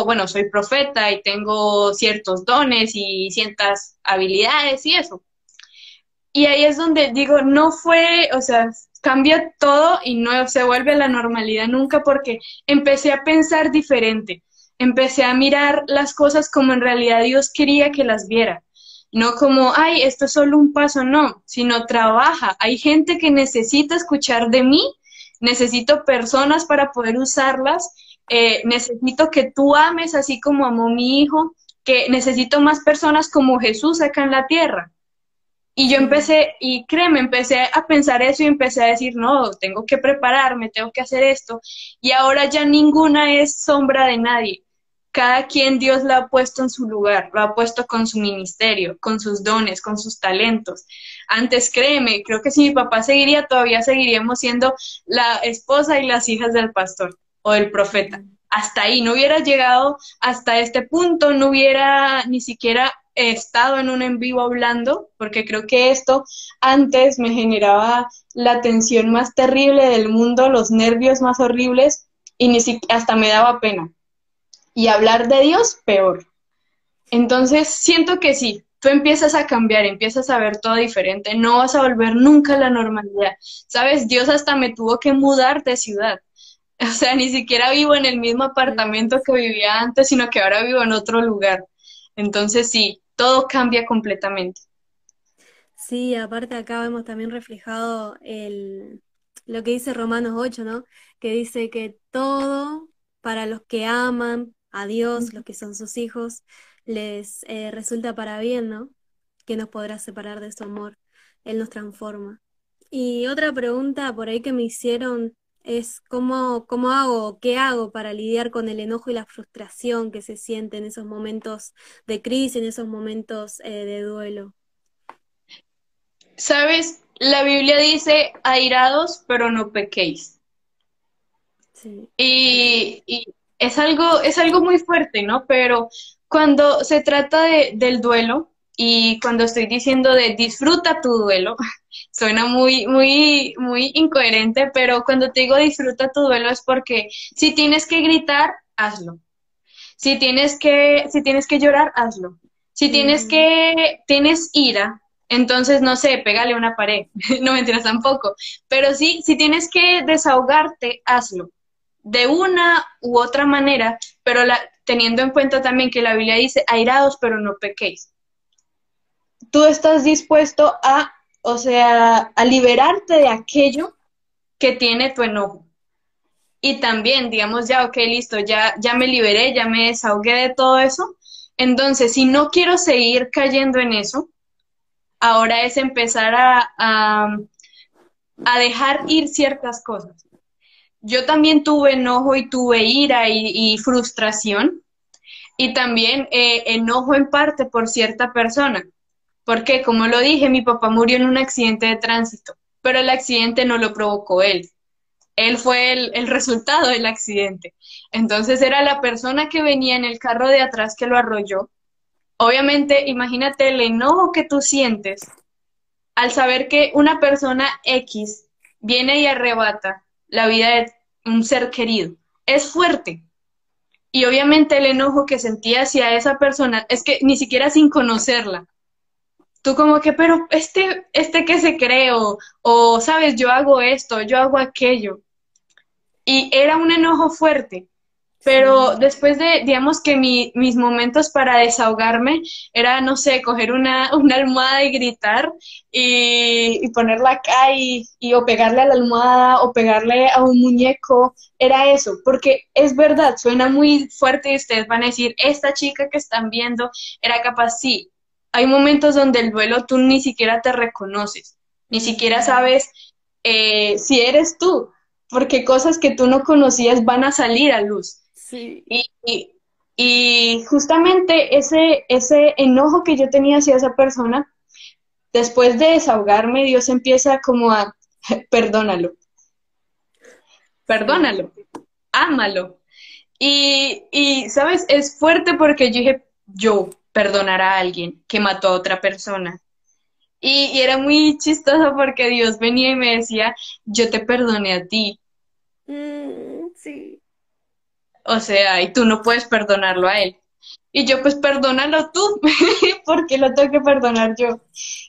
bueno, soy profeta y tengo ciertos dones y ciertas habilidades y eso. Y ahí es donde digo, no fue, o sea, cambia todo y no se vuelve a la normalidad nunca porque empecé a pensar diferente, empecé a mirar las cosas como en realidad Dios quería que las viera, no como, ay, esto es solo un paso, no, sino trabaja. Hay gente que necesita escuchar de mí, necesito personas para poder usarlas, necesito que tú ames así como amó mi hijo, que necesito más personas como Jesús acá en la tierra. Y yo Sí. empecé, y créeme, empecé a pensar eso y empecé a decir, no, tengo que prepararme, tengo que hacer esto. Y ahora ya ninguna es sombra de nadie. Cada quien Dios la ha puesto en su lugar, lo ha puesto con su ministerio, con sus dones, con sus talentos. Antes, créeme, creo que si mi papá seguiría, todavía seguiríamos siendo la esposa y las hijas del pastor o del profeta. Hasta ahí, no hubiera llegado hasta este punto, no hubiera ni siquiera estado en un en vivo hablando, porque creo que esto antes me generaba la tensión más terrible del mundo, los nervios más horribles y ni siquiera hasta me daba pena. Y hablar de Dios, peor. Entonces, siento que sí, tú empiezas a cambiar, empiezas a ver todo diferente, no vas a volver nunca a la normalidad. ¿Sabes? Dios hasta me tuvo que mudar de ciudad. O sea, ni siquiera vivo en el mismo apartamento Dios. que vivía antes, sino que ahora vivo en otro lugar. Entonces, sí, todo cambia completamente. Sí, aparte acá vemos también reflejado lo que dice Romanos 8, ¿no? Que dice que todo para los que aman a Dios, los que son sus hijos, les resulta para bien, ¿no? Que nos podrá separar de su amor. Él nos transforma. Y otra pregunta por ahí que me hicieron es cómo hago, qué hago para lidiar con el enojo y la frustración que se siente en esos momentos de crisis, en esos momentos de duelo. ¿Sabes? La Biblia dice, airados, pero no pequéis. Sí, Y es algo muy fuerte, ¿no? Pero cuando se trata del duelo y cuando estoy diciendo de disfruta tu duelo, suena muy incoherente, pero cuando te digo disfruta tu duelo es porque si tienes que gritar, hazlo. Si tienes que llorar, hazlo. Si ujú, tienes ira, entonces no sé, pégale a una pared. No mentiras tampoco. Pero sí, si tienes que desahogarte, hazlo. De una u otra manera, pero teniendo en cuenta también que la Biblia dice, airados, pero no pequéis. Tú estás dispuesto o sea, a liberarte de aquello que tiene tu enojo. Y también, digamos, ya, ok, listo, ya me liberé, ya me desahogué de todo eso. Entonces, si no quiero seguir cayendo en eso, ahora es empezar a dejar ir ciertas cosas. Yo también tuve enojo y tuve ira y frustración y también enojo en parte por cierta persona. Porque, como lo dije, mi papá murió en un accidente de tránsito, pero el accidente no lo provocó él. Él fue el resultado del accidente. Entonces era la persona que venía en el carro de atrás que lo arrolló. Obviamente, imagínate el enojo que tú sientes al saber que una persona X viene y arrebata la vida de un ser querido. Es fuerte. Y obviamente el enojo que sentía hacia esa persona es que ni siquiera sin conocerla. Tú como que, pero este que se cree, o, sabes, yo hago esto, yo hago aquello. Y era un enojo fuerte, pero Sí. después de, digamos que mis momentos para desahogarme era, no sé, coger una almohada y gritar y ponerla acá o pegarle a la almohada o pegarle a un muñeco, era eso, porque es verdad, suena muy fuerte y ustedes van a decir, esta chica que están viendo era capaz, sí, hay momentos donde el duelo tú ni siquiera te reconoces, ni siquiera Ujú. sabes si eres tú, porque cosas que tú no conocías van a salir a luz. Sí. Y, y- y justamente ese enojo que yo tenía hacia esa persona, después de desahogarme, Dios empieza como a, perdónalo, Sí. perdónalo, ámalo. ¿Sabes? Es fuerte porque yo dije, yo perdonar a alguien que mató a otra persona. Y era muy chistoso porque Dios venía y me decía, yo te perdoné a ti. Sí. O sea, y tú no puedes perdonarlo a él. Y yo, pues perdónalo tú, porque lo tengo que perdonar yo.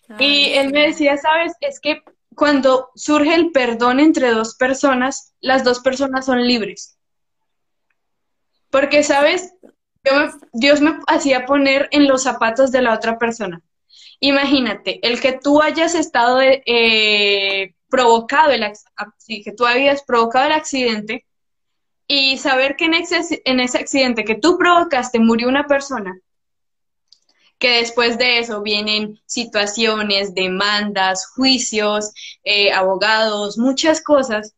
Claro, Y él me sí. decía, sabes, es que cuando surge el perdón entre dos personas, las dos personas son libres. Porque, sabes, Exacto. Dios me hacía poner en los zapatos de la otra persona. Imagínate, el que tú hayas estado provocado sí, que tú habías provocado el accidente y saber que en ese accidente que tú provocaste murió una persona, que después de eso vienen situaciones, demandas, juicios, abogados, muchas cosas,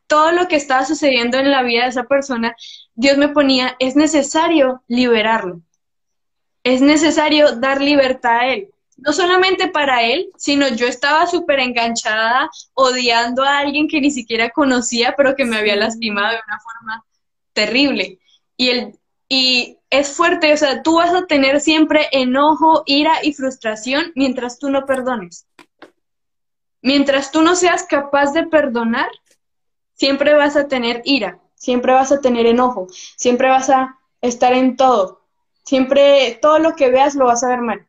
todo lo que estaba sucediendo en la vida de esa persona, Dios me ponía, es necesario liberarlo, es necesario dar libertad a él. No solamente para él, sino yo estaba súper enganchada, odiando a alguien que ni siquiera conocía, pero que me había lastimado Sí. de una forma terrible. Y es fuerte, o sea, tú vas a tener siempre enojo, ira y frustración mientras tú no perdones. Mientras tú no seas capaz de perdonar, siempre vas a tener ira, siempre vas a tener enojo, siempre vas a estar en todo. Siempre todo lo que veas lo vas a ver mal.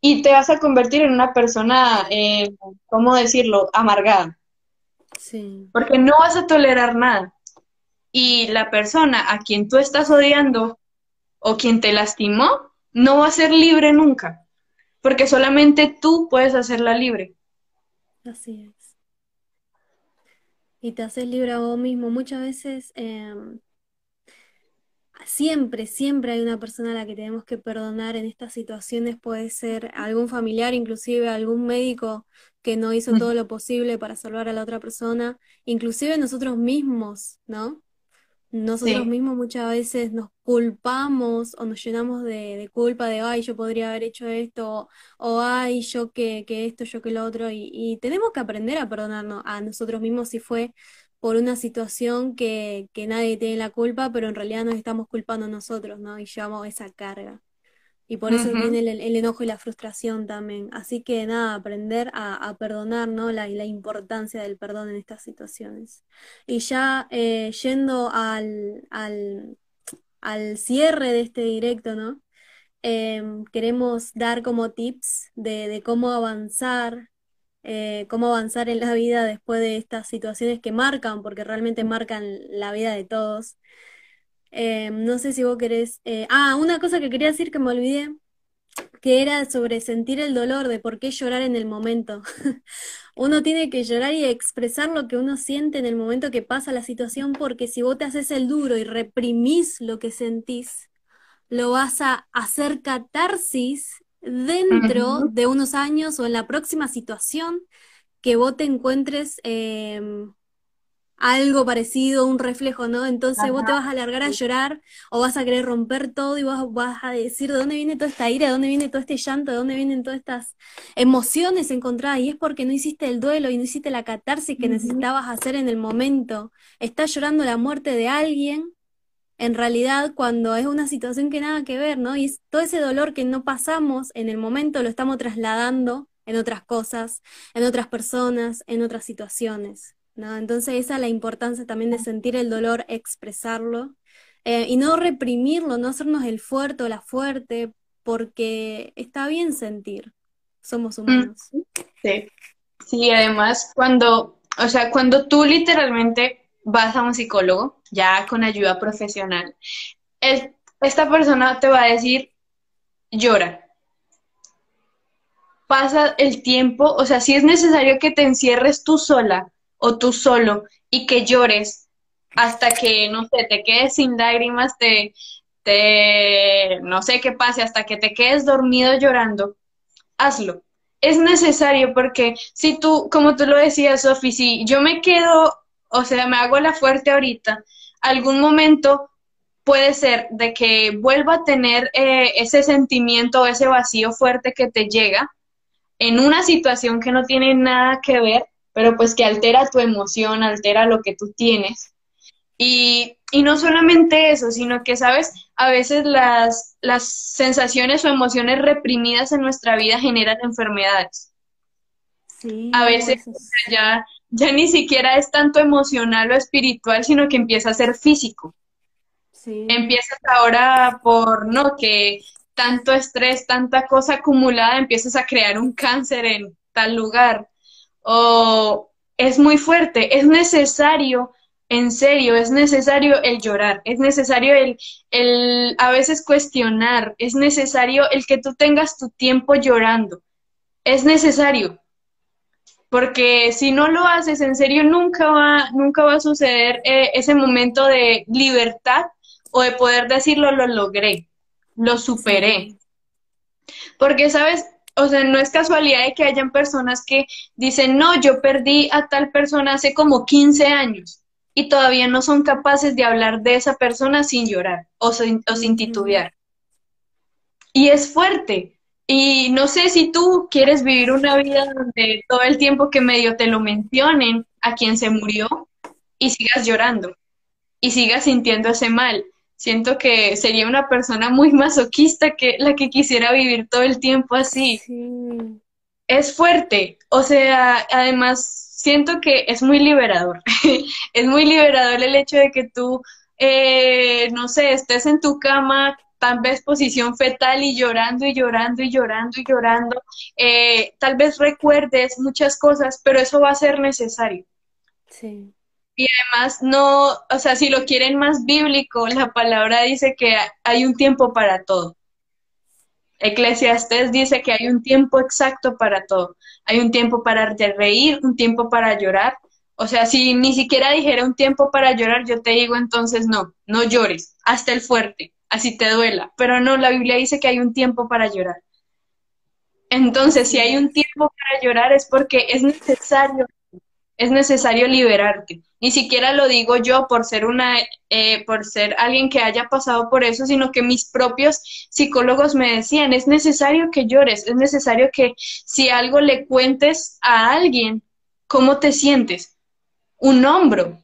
Y te vas a convertir en una persona, ¿cómo decirlo?, amargada, Sí. porque no vas a tolerar nada. Y la persona a quien tú estás odiando o quien te lastimó no va a ser libre nunca, porque solamente tú puedes hacerla libre. Así es. Y te haces libre a vos mismo. Muchas veces, siempre, siempre hay una persona a la que tenemos que perdonar en estas situaciones. Puede ser algún familiar, inclusive algún médico que no hizo todo lo posible para salvar a la otra persona, inclusive nosotros mismos, ¿no? Nosotros Sí. mismos muchas veces nos culpamos o nos llenamos de culpa de, ay, yo podría haber hecho esto, o ay, yo que esto, yo que lo otro, y tenemos que aprender a perdonarnos a nosotros mismos si fue por una situación que nadie tiene la culpa, pero en realidad nos estamos culpando nosotros, ¿no? Y llevamos esa carga. Y por eso Ujú. viene el enojo y la frustración también. Así que nada, aprender a perdonar, ¿no? La importancia del perdón en estas situaciones. Y ya yendo al cierre de este directo, ¿no? Queremos dar como tips de cómo avanzar en la vida después de estas situaciones que marcan, porque realmente marcan la vida de todos. No sé si vos querés... una cosa que quería decir que me olvidé que era sobre sentir el dolor, de por qué llorar en el momento. Uno tiene que llorar y expresar lo que uno siente en el momento que pasa la situación, porque si vos te haces el duro y reprimís lo que sentís, lo vas a hacer catarsis dentro Ujú. de unos años o en la próxima situación que vos te encuentres algo parecido, un reflejo, ¿no? Entonces vos te Ajá. vas a largar a llorar o vas a querer romper todo y vas a decir de dónde viene toda esta ira, de dónde viene todo este llanto, de dónde vienen todas estas emociones encontradas. Y es porque no hiciste el duelo y no hiciste la catarsis que Ujú. necesitabas hacer en el momento. Estás llorando la muerte de alguien. En realidad, cuando es una situación que nada que ver, ¿no? Y todo ese dolor que no pasamos en el momento lo estamos trasladando en otras cosas, en otras personas, en otras situaciones, ¿no? Entonces esa es la importancia también de sentir el dolor, expresarlo, y no reprimirlo, no hacernos el fuerte o la fuerte, porque está bien sentir, somos Mm, humanos. sí. Sí, además, o sea, cuando tú literalmente vas a un psicólogo, ya con ayuda profesional, esta persona te va a decir, llora, pasa el tiempo, o sea, si es necesario que te encierres tú sola o tú solo y que llores hasta que, no sé, te quedes sin lágrimas, no sé qué pase, hasta que te quedes dormido llorando, hazlo. Es necesario porque si tú, como tú lo decías, Sofi, si yo me quedo, o sea, me hago la fuerte ahorita, algún momento puede ser de que vuelva a tener ese sentimiento, ese vacío fuerte que te llega en una situación que no tiene nada que ver, pero pues que altera tu emoción, altera lo que tú tienes. Y no solamente eso, sino que, ¿sabes? A veces las sensaciones o emociones reprimidas en nuestra vida generan enfermedades. A Sí, veces eso es, ya ni siquiera es tanto emocional o espiritual, sino que empieza a ser físico. sí, Empiezas ahora por, ¿no? Que tanto estrés, tanta cosa acumulada, empiezas a crear un cáncer en tal lugar. O es muy fuerte, es necesario, en serio, es necesario el llorar, es necesario el a veces cuestionar, es necesario el que tú tengas tu tiempo llorando, es necesario. Porque si no lo haces, en serio, nunca va a suceder ese momento de libertad o de poder decirlo, lo logré, lo superé. sí, Porque, ¿sabes? O sea, no es casualidad de que hayan personas que dicen, no, yo perdí a tal persona hace como 15 años y todavía no son capaces de hablar de esa persona sin llorar o sin ujú. titubear. Y es fuerte. Y no sé si tú quieres vivir una vida donde todo el tiempo que medio te lo mencionen a quien se murió y sigas llorando y sigas sintiéndose mal. Siento que sería una persona muy masoquista que la que quisiera vivir todo el tiempo así. Sí, Es fuerte, o sea, además siento que es muy liberador. Es muy liberador el hecho de que tú, no sé, estés en tu cama, tal vez posición fetal y llorando y llorando y llorando y llorando. Tal vez recuerdes muchas cosas, pero eso va a ser necesario. sí. Y además no, o sea, si lo quieren más bíblico, la palabra dice que hay un tiempo para todo. Eclesiastés dice que hay un tiempo exacto para todo. Hay un tiempo para reír, un tiempo para llorar. O sea, si ni siquiera dijera un tiempo para llorar, yo te digo entonces no, no llores, hasta el fuerte, así te duela. Pero no, la Biblia dice que hay un tiempo para llorar. Entonces, si Así hay un es. tiempo para llorar es porque es necesario liberarte. Ni siquiera lo digo yo por ser alguien que haya pasado por eso, sino que mis propios psicólogos me decían, es necesario que llores, es necesario que si algo le cuentes a alguien, ¿cómo te sientes? Un hombro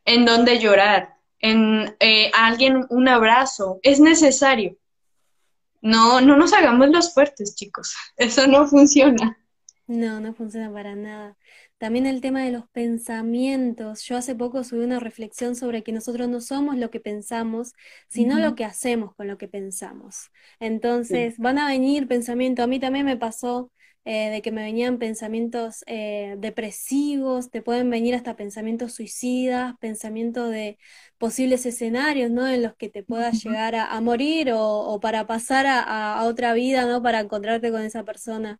en donde llorar, a alguien un abrazo, es necesario. No, no nos hagamos los fuertes, chicos. Eso no funciona. No, no funciona para nada. También el tema de los pensamientos. Yo hace poco subí una reflexión sobre que nosotros no somos lo que pensamos, sino lo Ujú. que hacemos con lo que pensamos. Sí. Entonces, van a venir pensamientos. A mí también me pasó de que me venían pensamientos depresivos, te pueden venir hasta pensamientos suicidas, pensamientos de posibles escenarios, ¿no? En los que te puedas Ujú. llegar a morir o para pasar a otra vida, ¿no? Para encontrarte con esa persona.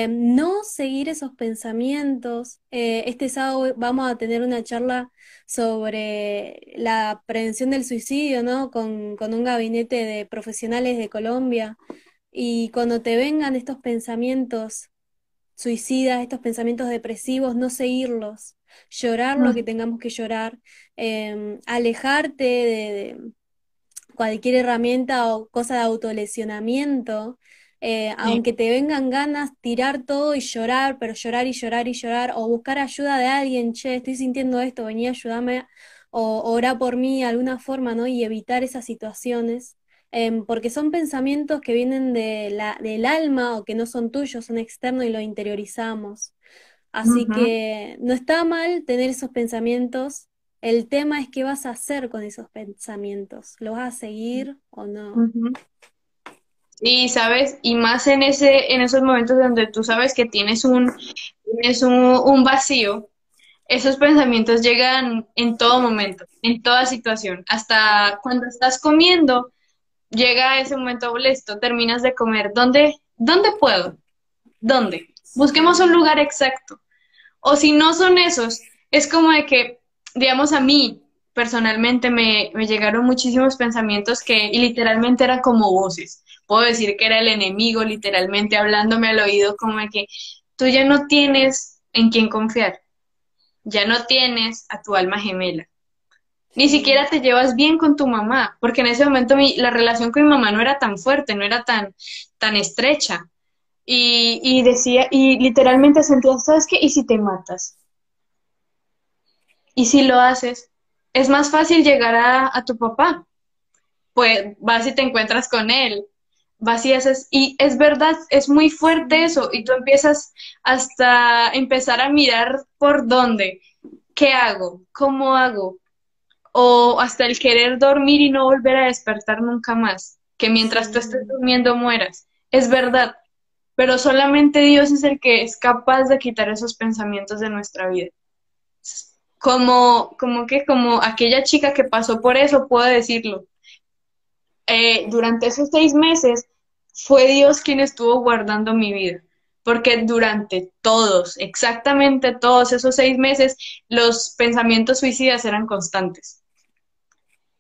No seguir esos pensamientos. Este sábado vamos a tener una charla sobre la prevención del suicidio, ¿no? Con un gabinete de profesionales de Colombia. Y cuando te vengan estos pensamientos suicidas, estos pensamientos depresivos, no seguirlos. Llorar lo que tengamos que llorar. Alejarte de cualquier herramienta o cosa de autolesionamiento, Sí. aunque te vengan ganas, tirar todo y llorar, pero llorar y llorar y llorar, o buscar ayuda de alguien, che, estoy sintiendo esto, vení, ayúdame, o ora por mí de alguna forma, ¿no? Y evitar esas situaciones. Porque son pensamientos que vienen del alma o que no son tuyos, son externos y los interiorizamos. Así Ujú. que no está mal tener esos pensamientos, El tema es qué vas a hacer con esos pensamientos. ¿Lo vas a seguir o no? Ujú. Y sabes, y más en esos momentos donde tú sabes que tienes un vacío, esos pensamientos llegan en todo momento, en toda situación, hasta cuando estás comiendo, llega ese momento, listo, terminas de comer, ¿dónde puedo? ¿Dónde? Busquemos un Sí. lugar exacto. O si no son esos, es como de que, digamos, a mí personalmente me llegaron muchísimos pensamientos que y literalmente eran como voces. Puedo decir que era el enemigo literalmente hablándome al oído como de que tú ya no tienes en quién confiar, ya no tienes a tu alma gemela. Ni Sí. siquiera te llevas bien con tu mamá, porque en ese momento la relación con mi mamá no era tan fuerte, no era tan estrecha. Y decía, y literalmente sentía, ¿sabes qué? ¿Y si te matas? Y si lo haces, es más fácil llegar a tu papá. Pues vas y te encuentras con él, vas y haces, y es verdad, es muy fuerte Sí. eso, y tú empiezas hasta empezar a mirar por dónde, qué hago, cómo hago, o hasta el querer dormir y no volver a despertar nunca más, que mientras tú estés Sí. durmiendo mueras. Es verdad, pero solamente Dios es el que es capaz de quitar esos pensamientos de nuestra vida. Como aquella chica que pasó por eso, puedo decirlo. Durante esos 6 meses fue Dios quien estuvo guardando mi vida, porque durante todos, exactamente todos esos 6 meses, los pensamientos suicidas eran constantes.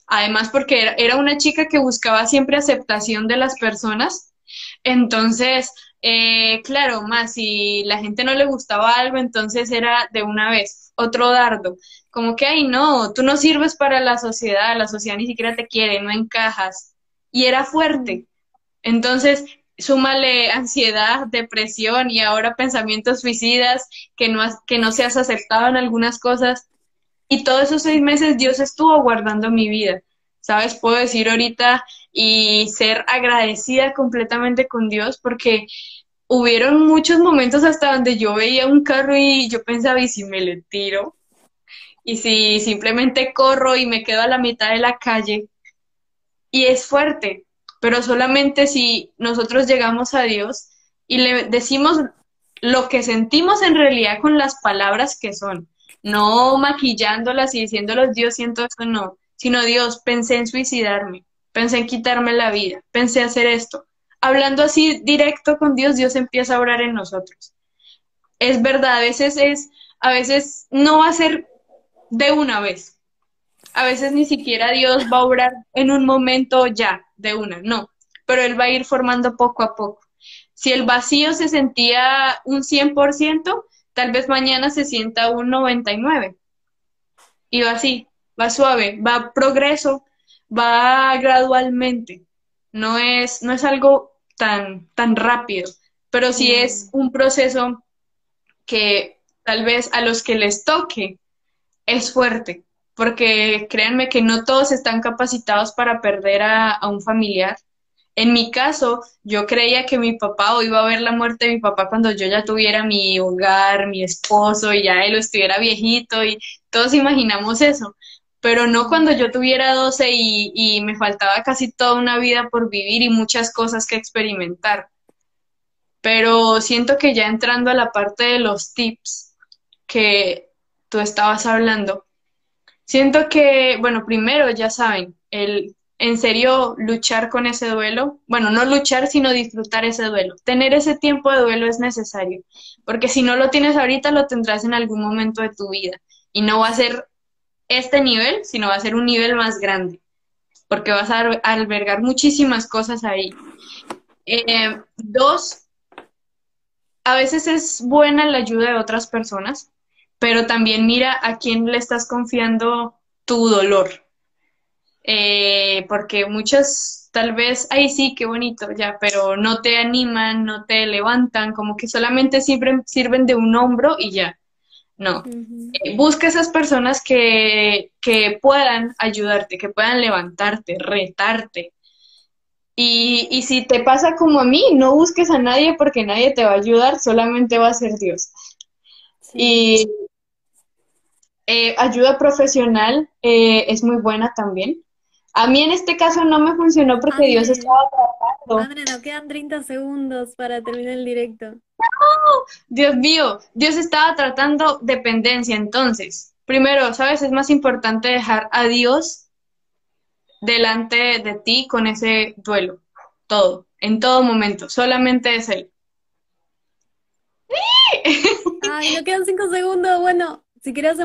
Además, porque era una chica que buscaba siempre aceptación de las personas. Entonces, claro, más si la gente no le gustaba algo, entonces era de una vez otro dardo. Como que, ay, no, tú no sirves para la sociedad ni siquiera te quiere, no encajas. Y era Mm. fuerte. Entonces, súmale ansiedad, depresión y ahora pensamientos suicidas, que no seas aceptado en algunas cosas. Y todos esos 6 meses Dios estuvo guardando mi vida. ¿Sabes? Puedo decir ahorita y ser agradecida completamente con Dios porque hubieron muchos momentos hasta donde yo veía un carro y yo pensaba, ¿y si me le tiro? ¿Y si simplemente corro y me quedo a la mitad de la calle? Y es fuerte, pero solamente si nosotros llegamos a Dios y le decimos lo que sentimos en realidad con las palabras que son, no maquillándolas y diciéndolos, Dios, siento esto, no, sino Dios, pensé en suicidarme, pensé en quitarme la vida, pensé hacer esto. Hablando así directo con Dios, Dios empieza a orar en nosotros. Es verdad, a veces no va a ser de una vez, a veces ni siquiera Dios va a obrar en un momento ya, de una, no, pero Él va a ir formando poco a poco. Si el vacío se sentía un 100%, tal vez mañana se sienta un 99%. Y va así, va suave, va progreso, va gradualmente. No es algo tan rápido, pero sí es No. un proceso que tal vez a los que les toque es fuerte, porque créanme que no todos están capacitados para perder a un familiar. En mi caso, yo creía que mi papá o iba a ver la muerte de mi papá cuando yo ya tuviera mi hogar, mi esposo y ya él estuviera viejito y todos imaginamos eso, pero no Sí. cuando yo tuviera 12 y me faltaba casi toda una vida por vivir y muchas cosas que experimentar. Pero siento que ya entrando a la parte de los tips que tú estabas hablando, siento que, bueno, primero ya saben, el en serio luchar con ese duelo, bueno, no luchar, sino disfrutar ese duelo. Tener ese tiempo de duelo es necesario, porque si no lo tienes ahorita, lo tendrás en algún momento de tu vida. Y no va a ser este nivel, sino va a ser un nivel más grande, porque vas a albergar muchísimas cosas ahí. Dos, a veces es buena la ayuda de otras personas, pero también mira a quién le estás confiando tu dolor. Porque muchos tal vez, ay sí, qué bonito, ya, pero no te animan, no te levantan, como que solamente sirven de un hombro y ya. No. Ujú. Busca esas personas que puedan ayudarte, que puedan levantarte, retarte. Y si te pasa como a mí, no busques a nadie porque nadie te va a ayudar, solamente va a ser Dios. Sí. Y Ayuda profesional es muy buena también. A mí en este caso no me funcionó porque Dios André, estaba trabajando. André, nos quedan 30 segundos para terminar el directo. Dios mío, Dios estaba tratando dependencia. Entonces, primero, ¿sabes? Es más importante dejar a Dios delante de ti con ese duelo. Todo, en todo momento. Solamente es Él. Ay, nos quedan 5 segundos. Bueno, si querés